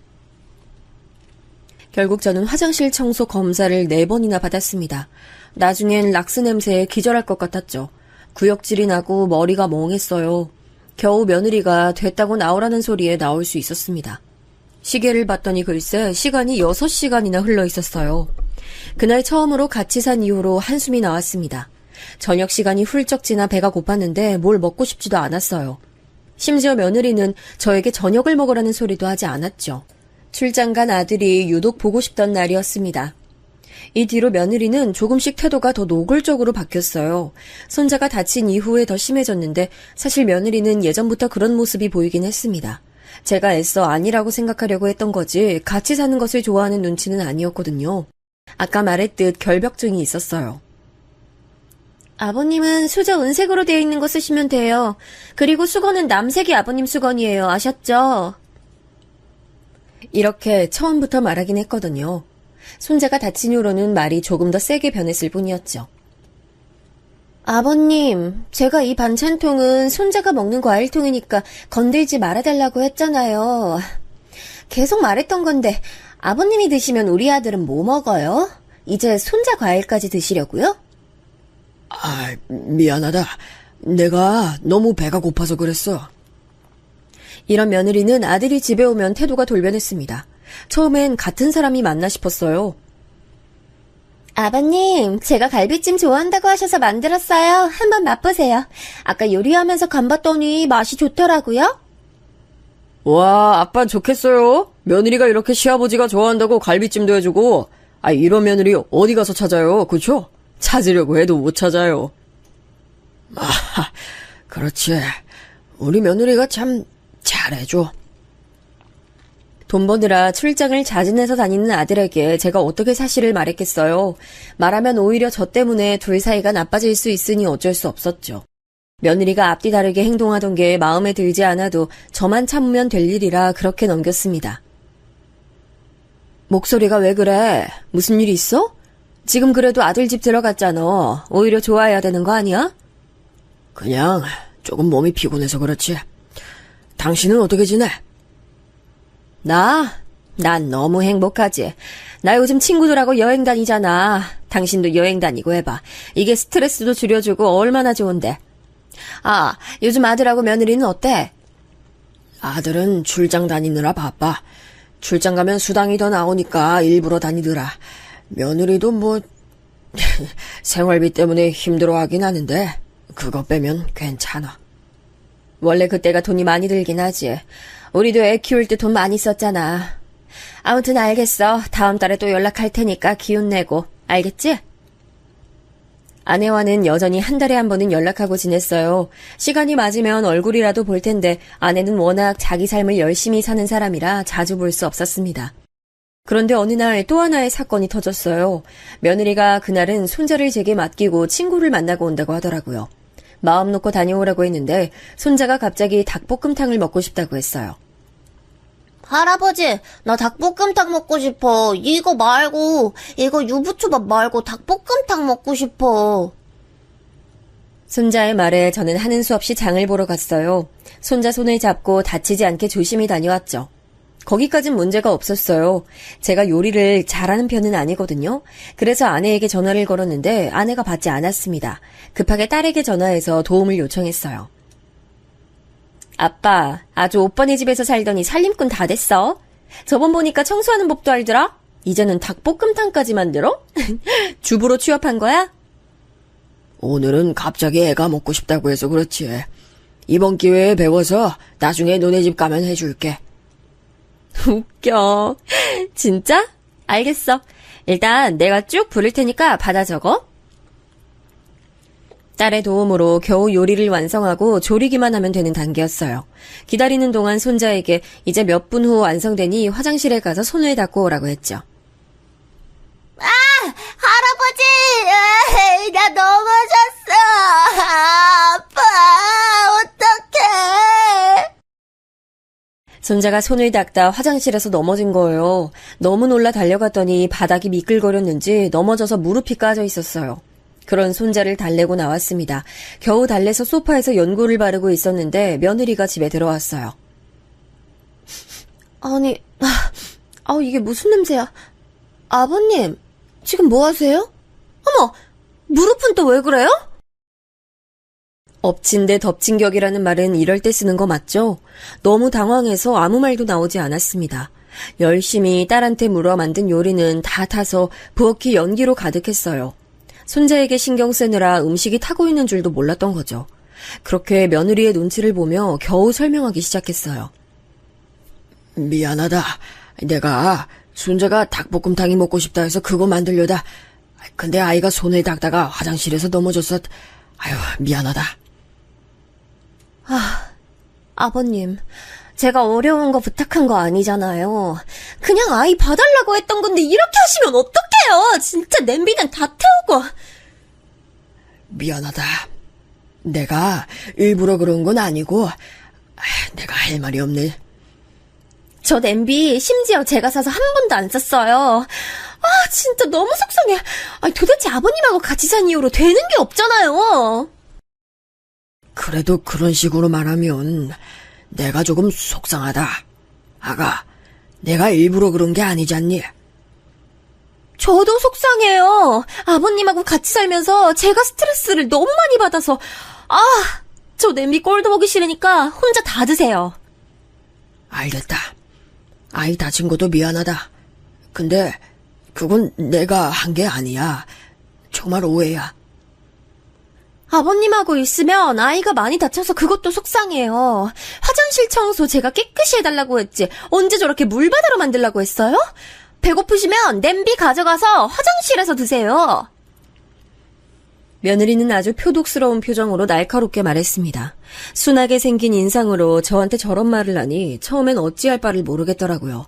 결국 저는 화장실 청소 검사를 4번이나 받았습니다. 나중엔 락스 냄새에 기절할 것 같았죠. 구역질이 나고 머리가 멍했어요. 겨우 며느리가 됐다고 나오라는 소리에 나올 수 있었습니다. 시계를 봤더니 글쎄 시간이 6시간이나 흘러 있었어요. 그날 처음으로 같이 산 이후로 한숨이 나왔습니다. 저녁 시간이 훌쩍 지나 배가 고팠는데 뭘 먹고 싶지도 않았어요. 심지어 며느리는 저에게 저녁을 먹으라는 소리도 하지 않았죠. 출장 간 아들이 유독 보고 싶던 날이었습니다. 이 뒤로 며느리는 조금씩 태도가 더 노골적으로 바뀌었어요. 손자가 다친 이후에 더 심해졌는데 사실 며느리는 예전부터 그런 모습이 보이긴 했습니다. 제가 애써 아니라고 생각하려고 했던 거지 같이 사는 것을 좋아하는 눈치는 아니었거든요. 아까 말했듯 결벽증이 있었어요. 아버님은 수저 은색으로 되어 있는 거 쓰시면 돼요. 그리고 수건은 남색이 아버님 수건이에요. 아셨죠? 이렇게 처음부터 말하긴 했거든요. 손자가 다친 후로는 말이 조금 더 세게 변했을 뿐이었죠. 아버님, 제가 이 반찬통은 손자가 먹는 과일통이니까 건들지 말아달라고 했잖아요. 계속 말했던 건데 아버님이 드시면 우리 아들은 뭐 먹어요? 이제 손자 과일까지 드시려고요? 미안하다. 내가 너무 배가 고파서 그랬어. 이런 며느리는 아들이 집에 오면 태도가 돌변했습니다. 처음엔 같은 사람이 맞나 싶었어요. 아버님, 제가 갈비찜 좋아한다고 하셔서 만들었어요. 한번 맛보세요. 아까 요리하면서 간 봤더니 맛이 좋더라고요. 와, 아빠 좋겠어요. 며느리가 이렇게 시아버지가 좋아한다고 갈비찜도 해주고. 이런 며느리 어디 가서 찾아요, 그쵸? 찾으려고 해도 못 찾아요. 그렇지. 우리 며느리가 참 잘해줘. 돈 버느라 출장을 자진해서 다니는 아들에게 제가 어떻게 사실을 말했겠어요. 말하면 오히려 저 때문에 둘 사이가 나빠질 수 있으니 어쩔 수 없었죠. 며느리가 앞뒤 다르게 행동하던 게 마음에 들지 않아도 저만 참으면 될 일이라 그렇게 넘겼습니다. 목소리가 왜 그래? 무슨 일 있어? 지금 그래도 아들 집 들어갔잖아. 오히려 좋아해야 되는 거 아니야? 그냥 조금 몸이 피곤해서 그렇지. 당신은 어떻게 지내? 난 너무 행복하지. 나 요즘 친구들하고 여행 다니잖아. 당신도 여행 다니고 해봐. 이게 스트레스도 줄여주고 얼마나 좋은데. 아, 요즘 아들하고 며느리는 어때? 아들은 출장 다니느라 바빠. 출장 가면 수당이 더 나오니까 일부러 다니더라. 며느리도 뭐 생활비 때문에 힘들어하긴 하는데 그거 빼면 괜찮아. 원래 그때가 돈이 많이 들긴 하지. 우리도 애 키울 때 돈 많이 썼잖아. 아무튼 알겠어. 다음 달에 또 연락할 테니까 기운 내고. 알겠지? 아내와는 여전히 한 달에 한 번은 연락하고 지냈어요. 시간이 맞으면 얼굴이라도 볼 텐데 아내는 워낙 자기 삶을 열심히 사는 사람이라 자주 볼 수 없었습니다. 그런데 어느 날 또 하나의 사건이 터졌어요. 며느리가 그날은 손자를 제게 맡기고 친구를 만나고 온다고 하더라고요. 마음 놓고 다녀오라고 했는데 손자가 갑자기 닭볶음탕을 먹고 싶다고 했어요. 할아버지, 나 닭볶음탕 먹고 싶어. 이거 말고, 이거 유부초밥 말고 닭볶음탕 먹고 싶어. 손자의 말에 저는 하는 수 없이 장을 보러 갔어요. 손자 손을 잡고 다치지 않게 조심히 다녀왔죠. 거기까진 문제가 없었어요. 제가 요리를 잘하는 편은 아니거든요. 그래서 아내에게 전화를 걸었는데 아내가 받지 않았습니다. 급하게 딸에게 전화해서 도움을 요청했어요. 아빠, 아주 오빠네 집에서 살더니 살림꾼 다 됐어. 저번 보니까 청소하는 법도 알더라? 이제는 닭볶음탕까지 만들어? 주부로 취업한 거야? 오늘은 갑자기 애가 먹고 싶다고 해서 그렇지. 이번 기회에 배워서 나중에 너네 집 가면 해줄게. 웃겨. 진짜? 알겠어. 일단 내가 쭉 부를 테니까 받아 적어. 딸의 도움으로 겨우 요리를 완성하고 조리기만 하면 되는 단계였어요. 기다리는 동안 손자에게 이제 몇 분 후 완성되니 화장실에 가서 손을 닦고 오라고 했죠. 할아버지! 에이, 나 넘어졌어! 아파! 어떡해! 손자가 손을 닦다 화장실에서 넘어진 거예요. 너무 놀라 달려갔더니 바닥이 미끌거렸는지 넘어져서 무릎이 까져 있었어요. 그런 손자를 달래고 나왔습니다. 겨우 달래서 소파에서 연고를 바르고 있었는데 며느리가 집에 들어왔어요. 아니, 이게 무슨 냄새야? 아버님, 지금 뭐 하세요? 어머, 무릎은 또 왜 그래요? 엎친 데 덮친 격이라는 말은 이럴 때 쓰는 거 맞죠? 너무 당황해서 아무 말도 나오지 않았습니다. 열심히 딸한테 물어 만든 요리는 다 타서 부엌이 연기로 가득했어요. 손자에게 신경 쓰느라 음식이 타고 있는 줄도 몰랐던 거죠. 그렇게 며느리의 눈치를 보며 겨우 설명하기 시작했어요. 미안하다. 내가 손자가 닭볶음탕이 먹고 싶다 해서 그거 만들려다. 근데 아이가 손을 닦다가 화장실에서 넘어졌어. 아유, 미안하다. 아버님, 제가 어려운 거 부탁한 거 아니잖아요. 그냥 아이 봐달라고 했던 건데 이렇게 하시면 어떡해요? 진짜 냄비는 다 태우고. 미안하다. 내가 일부러 그런 건 아니고 내가 할 말이 없네. 저 냄비 심지어 제가 사서 한 번도 안 썼어요. 진짜 너무 속상해. 도대체 아버님하고 같이 산 이후로 되는 게 없잖아요. 그래도 그런 식으로 말하면 내가 조금 속상하다. 아가, 내가 일부러 그런 게 아니지 않니? 저도 속상해요. 아버님하고 같이 살면서 제가 스트레스를 너무 많이 받아서. 저 냄비 꼴도 보기 싫으니까 혼자 다 드세요. 알겠다. 아이 다친 것도 미안하다. 근데 그건 내가 한 게 아니야. 정말 오해야. 아버님하고 있으면 아이가 많이 다쳐서 그것도 속상해요. 화장실 청소 제가 깨끗이 해달라고 했지. 언제 저렇게 물바다로 만들라고 했어요? 배고프시면 냄비 가져가서 화장실에서 드세요. 며느리는 아주 표독스러운 표정으로 날카롭게 말했습니다. 순하게 생긴 인상으로 저한테 저런 말을 하니 처음엔 어찌할 바를 모르겠더라고요.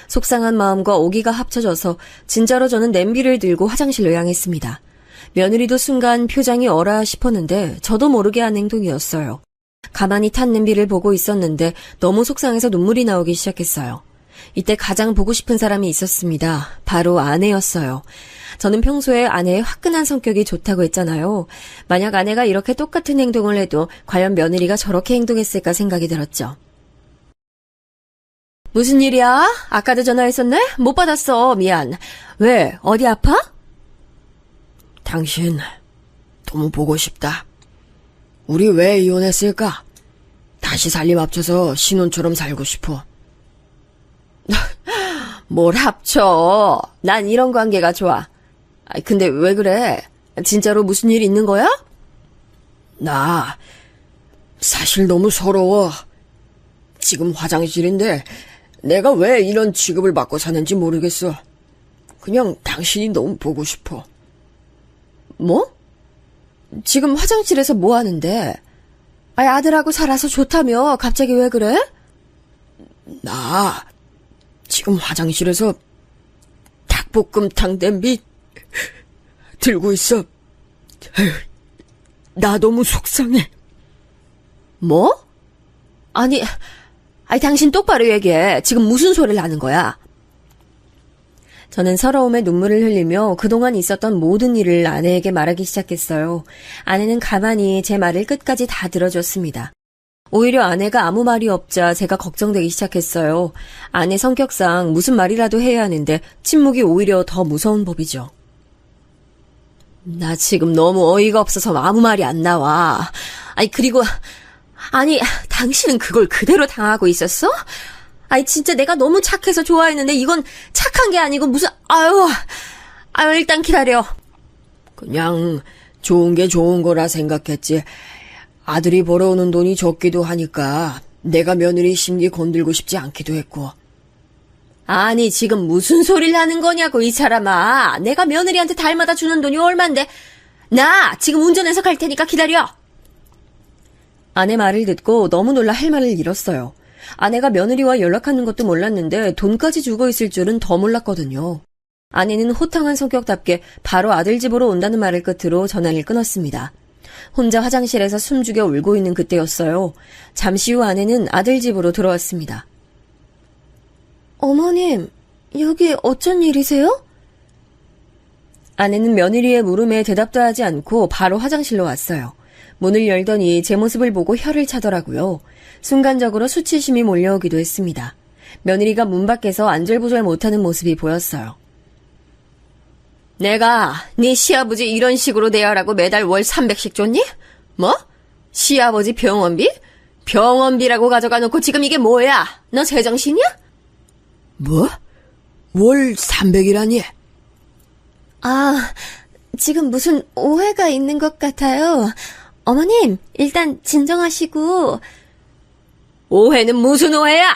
속상한 마음과 오기가 합쳐져서 진짜로 저는 냄비를 들고 화장실로 향했습니다. 며느리도 순간 표정이 어라 싶었는데 저도 모르게 한 행동이었어요. 가만히 탄 냄비를 보고 있었는데 너무 속상해서 눈물이 나오기 시작했어요. 이때 가장 보고 싶은 사람이 있었습니다. 바로 아내였어요. 저는 평소에 아내의 화끈한 성격이 좋다고 했잖아요. 만약 아내가 이렇게 똑같은 행동을 해도 과연 며느리가 저렇게 행동했을까 생각이 들었죠. 무슨 일이야? 아까도 전화했었네? 못 받았어. 미안. 왜? 어디 아파? 당신 너무 보고 싶다. 우리 왜 이혼했을까? 다시 살림 합쳐서 신혼처럼 살고 싶어. 뭘 합쳐. 난 이런 관계가 좋아. 근데 왜 그래? 진짜로 무슨 일 있는 거야? 나 사실 너무 서러워. 지금 화장실인데 내가 왜 이런 취급을 받고 사는지 모르겠어. 그냥 당신이 너무 보고 싶어. 뭐? 지금 화장실에서 뭐 하는데? 아들하고 살아서 좋다며. 갑자기 왜 그래? 나 지금 화장실에서 닭볶음탕 냄비 들고 있어. 에휴, 나 너무 속상해. 뭐? 아니, 당신 똑바로 얘기해. 지금 무슨 소리를 하는 거야? 저는 서러움에 눈물을 흘리며 그동안 있었던 모든 일을 아내에게 말하기 시작했어요. 아내는 가만히 제 말을 끝까지 다 들어줬습니다. 오히려 아내가 아무 말이 없자 제가 걱정되기 시작했어요. 아내 성격상 무슨 말이라도 해야 하는데 침묵이 오히려 더 무서운 법이죠. 나 지금 너무 어이가 없어서 아무 말이 안 나와. 그리고 당신은 그걸 그대로 당하고 있었어? 진짜 내가 너무 착해서 좋아했는데 이건 착한 게 아니고 무슨, 일단 기다려. 그냥 좋은 게 좋은 거라 생각했지. 아들이 벌어오는 돈이 적기도 하니까 내가 며느리 심기 건들고 싶지 않기도 했고. 지금 무슨 소리를 하는 거냐고, 이 사람아. 내가 며느리한테 달마다 주는 돈이 얼만데. 나 지금 운전해서 갈 테니까 기다려. 아내 말을 듣고 너무 놀라 할 말을 잃었어요. 아내가 며느리와 연락하는 것도 몰랐는데 돈까지 주고 있을 줄은 더 몰랐거든요. 아내는 호탕한 성격답게 바로 아들 집으로 온다는 말을 끝으로 전화를 끊었습니다. 혼자 화장실에서 숨죽여 울고 있는 그때였어요. 잠시 후 아내는 아들 집으로 들어왔습니다. 어머님, 여기 어쩐 일이세요? 아내는 며느리의 물음에 대답도 하지 않고 바로 화장실로 왔어요. 문을 열더니 제 모습을 보고 혀를 차더라고요. 순간적으로 수치심이 몰려오기도 했습니다. 며느리가 문 밖에서 안절부절 못하는 모습이 보였어요. 내가 네 시아버지 이런 식으로 대하라고 매달 월 300씩 줬니? 뭐? 시아버지 병원비? 병원비라고 가져가 놓고 지금 이게 뭐야? 너 제정신이야? 뭐? 월 300이라니? 지금 무슨 오해가 있는 것 같아요. 어머님, 일단 진정하시고. 오해는 무슨 오해야?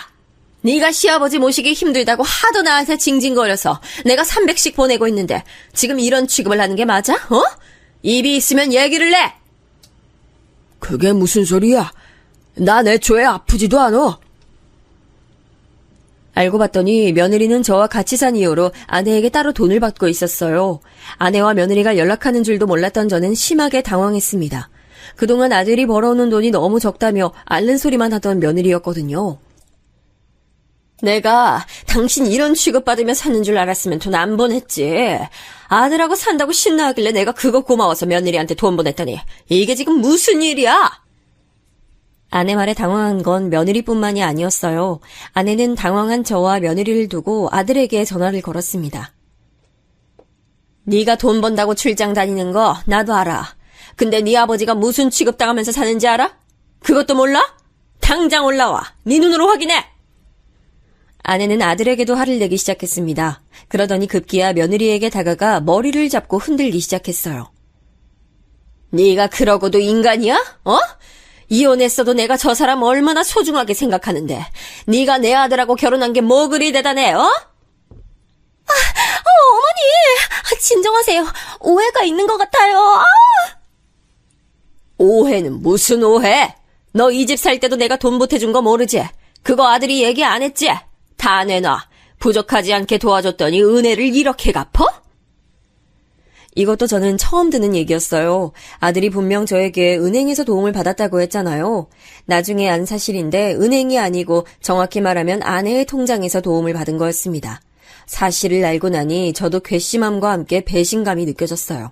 네가 시아버지 모시기 힘들다고 하도 나한테 징징거려서 내가 300씩 보내고 있는데 지금 이런 취급을 하는 게 맞아? 입이 있으면 얘기를 내! 그게 무슨 소리야? 난 애초에 아프지도 않아. 알고 봤더니 며느리는 저와 같이 산 이후로 아내에게 따로 돈을 받고 있었어요. 아내와 며느리가 연락하는 줄도 몰랐던 저는 심하게 당황했습니다. 그동안 아들이 벌어오는 돈이 너무 적다며 앓는 소리만 하던 며느리였거든요. 내가 당신 이런 취급받으며 사는 줄 알았으면 돈 안 보냈지. 아들하고 산다고 신나하길래 내가 그거 고마워서 며느리한테 돈 보냈더니 이게 지금 무슨 일이야? 아내 말에 당황한 건 며느리뿐만이 아니었어요. 아내는 당황한 저와 며느리를 두고 아들에게 전화를 걸었습니다. 네가 돈 번다고 출장 다니는 거 나도 알아. 근데 네 아버지가 무슨 취급당하면서 사는지 알아? 그것도 몰라? 당장 올라와. 네 눈으로 확인해. 아내는 아들에게도 화를 내기 시작했습니다. 그러더니 급기야 며느리에게 다가가 머리를 잡고 흔들기 시작했어요. 네가 그러고도 인간이야? 이혼했어도 내가 저 사람 얼마나 소중하게 생각하는데 네가 내 아들하고 결혼한 게 뭐 그리 대단해, 어머니! 진정하세요. 오해가 있는 것 같아요. 오해는 무슨 오해? 너 이 집 살 때도 내가 돈 보태준 거 모르지? 그거 아들이 얘기 안 했지? 다 내놔. 부족하지 않게 도와줬더니 은혜를 이렇게 갚어? 이것도 저는 처음 듣는 얘기였어요. 아들이 분명 저에게 은행에서 도움을 받았다고 했잖아요. 나중에 안 사실인데 은행이 아니고 정확히 말하면 아내의 통장에서 도움을 받은 거였습니다. 사실을 알고 나니 저도 괘씸함과 함께 배신감이 느껴졌어요.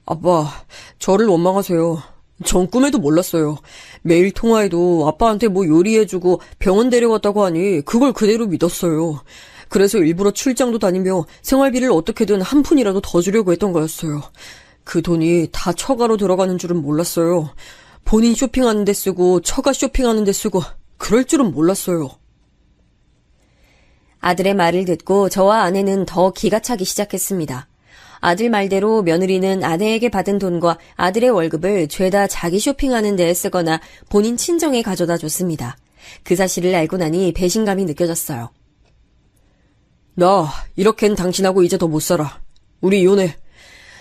아빠, 저를 원망하세요. 전 꿈에도 몰랐어요. 매일 통화해도 아빠한테 뭐 요리해주고 병원 데려갔다고 하니 그걸 그대로 믿었어요. 그래서 일부러 출장도 다니며 생활비를 어떻게든 한 푼이라도 더 주려고 했던 거였어요. 그 돈이 다 처가로 들어가는 줄은 몰랐어요. 본인 쇼핑하는 데 쓰고 처가 쇼핑하는 데 쓰고 그럴 줄은 몰랐어요. 아들의 말을 듣고 저와 아내는 더 기가 차기 시작했습니다. 아들 말대로 며느리는 아내에게 받은 돈과 아들의 월급을 죄다 자기 쇼핑하는 데에 쓰거나 본인 친정에 가져다 줬습니다. 그 사실을 알고 나니 배신감이 느껴졌어요. 나 이렇게는 당신하고 이제 더 못 살아. 우리 이혼해.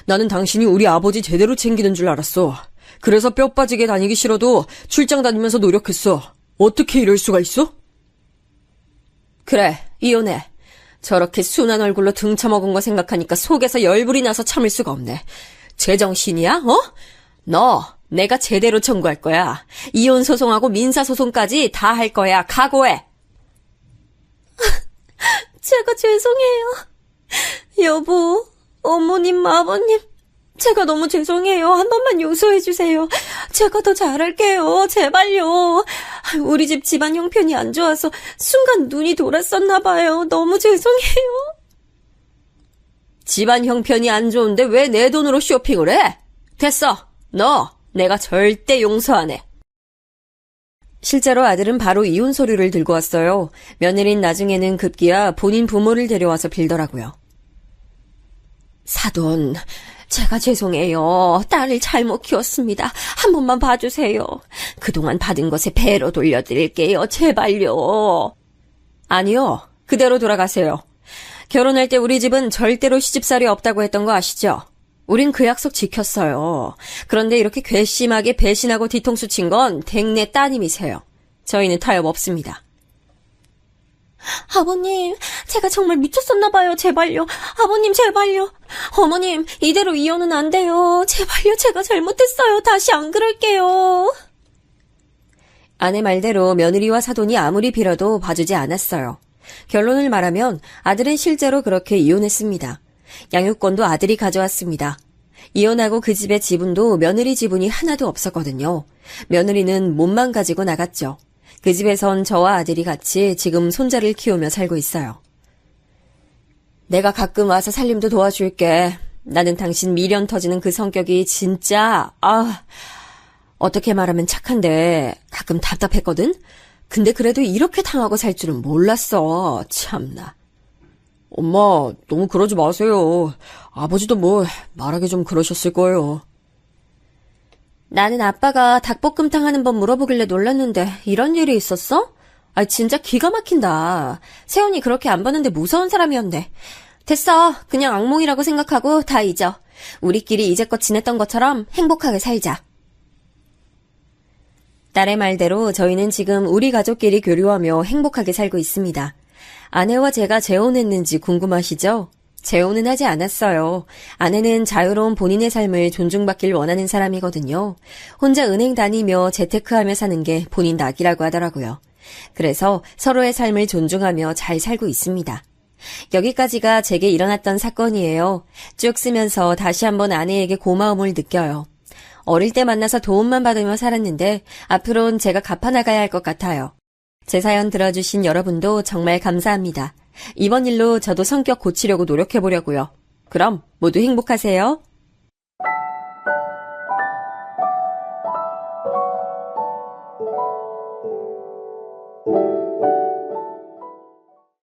나는 당신이 우리 아버지 제대로 챙기는 줄 알았어. 그래서 뼈 빠지게 다니기 싫어도 출장 다니면서 노력했어. 어떻게 이럴 수가 있어? 그래, 이혼해. 저렇게 순한 얼굴로 등쳐먹은 거 생각하니까 속에서 열불이 나서 참을 수가 없네. 제정신이야, 어? 너, 내가 제대로 청구할 거야. 이혼 소송하고 민사 소송까지 다 할 거야. 각오해. 제가 죄송해요. 여보, 어머님, 아버님, 제가 너무 죄송해요. 한 번만 용서해 주세요. 제가 더 잘할게요. 제발요. 우리 집 집안 형편이 안 좋아서 순간 눈이 돌았었나 봐요. 너무 죄송해요. 집안 형편이 안 좋은데 왜 내 돈으로 쇼핑을 해? 됐어. 너 내가 절대 용서 안 해. 실제로 아들은 바로 이혼 서류를 들고 왔어요. 며느린 나중에는 급기야 본인 부모를 데려와서 빌더라고요. 사돈, 제가 죄송해요. 딸을 잘못 키웠습니다. 한 번만 봐주세요. 그동안 받은 것에 배로 돌려드릴게요. 제발요. 아니요. 그대로 돌아가세요. 결혼할 때 우리 집은 절대로 시집살이 없다고 했던 거 아시죠? 우린 그 약속 지켰어요. 그런데 이렇게 괘씸하게 배신하고 뒤통수 친 건 댁내 따님이세요. 저희는 타협 없습니다. 아버님, 제가 정말 미쳤었나봐요. 제발요. 아버님, 제발요. 어머님, 이대로 이혼은 안 돼요. 제발요. 제가 잘못했어요. 다시 안 그럴게요. 아내 말대로 며느리와 사돈이 아무리 빌어도 봐주지 않았어요. 결론을 말하면 아들은 실제로 그렇게 이혼했습니다. 양육권도 아들이 가져왔습니다. 이혼하고 그 집의 지분도 며느리 지분이 하나도 없었거든요. 며느리는 몸만 가지고 나갔죠. 그 집에선 저와 아들이 같이 지금 손자를 키우며 살고 있어요. 내가 가끔 와서 살림도 도와줄게. 나는 당신 미련 터지는 그 성격이 진짜 어떻게 말하면 착한데 가끔 답답했거든? 근데 그래도 이렇게 당하고 살 줄은 몰랐어. 참나. 엄마, 너무 그러지 마세요. 아버지도 뭐 말하기 좀 그러셨을 거예요. 나는 아빠가 닭볶음탕 하는 법 물어보길래 놀랐는데 이런 일이 있었어? 진짜 기가 막힌다. 세훈이 그렇게 안 봤는데 무서운 사람이었네. 됐어. 그냥 악몽이라고 생각하고 다 잊어. 우리끼리 이제껏 지냈던 것처럼 행복하게 살자. 딸의 말대로 저희는 지금 우리 가족끼리 교류하며 행복하게 살고 있습니다. 아내와 제가 재혼했는지 궁금하시죠? 재혼은 하지 않았어요. 아내는 자유로운 본인의 삶을 존중받길 원하는 사람이거든요. 혼자 은행 다니며 재테크하며 사는 게 본인 낙이라고 하더라고요. 그래서 서로의 삶을 존중하며 잘 살고 있습니다. 여기까지가 제게 일어났던 사건이에요. 쭉 쓰면서 다시 한번 아내에게 고마움을 느껴요. 어릴 때 만나서 도움만 받으며 살았는데 앞으로는 제가 갚아나가야 할 것 같아요. 제 사연 들어주신 여러분도 정말 감사합니다. 이번 일로 저도 성격 고치려고 노력해보려고요. 그럼 모두 행복하세요.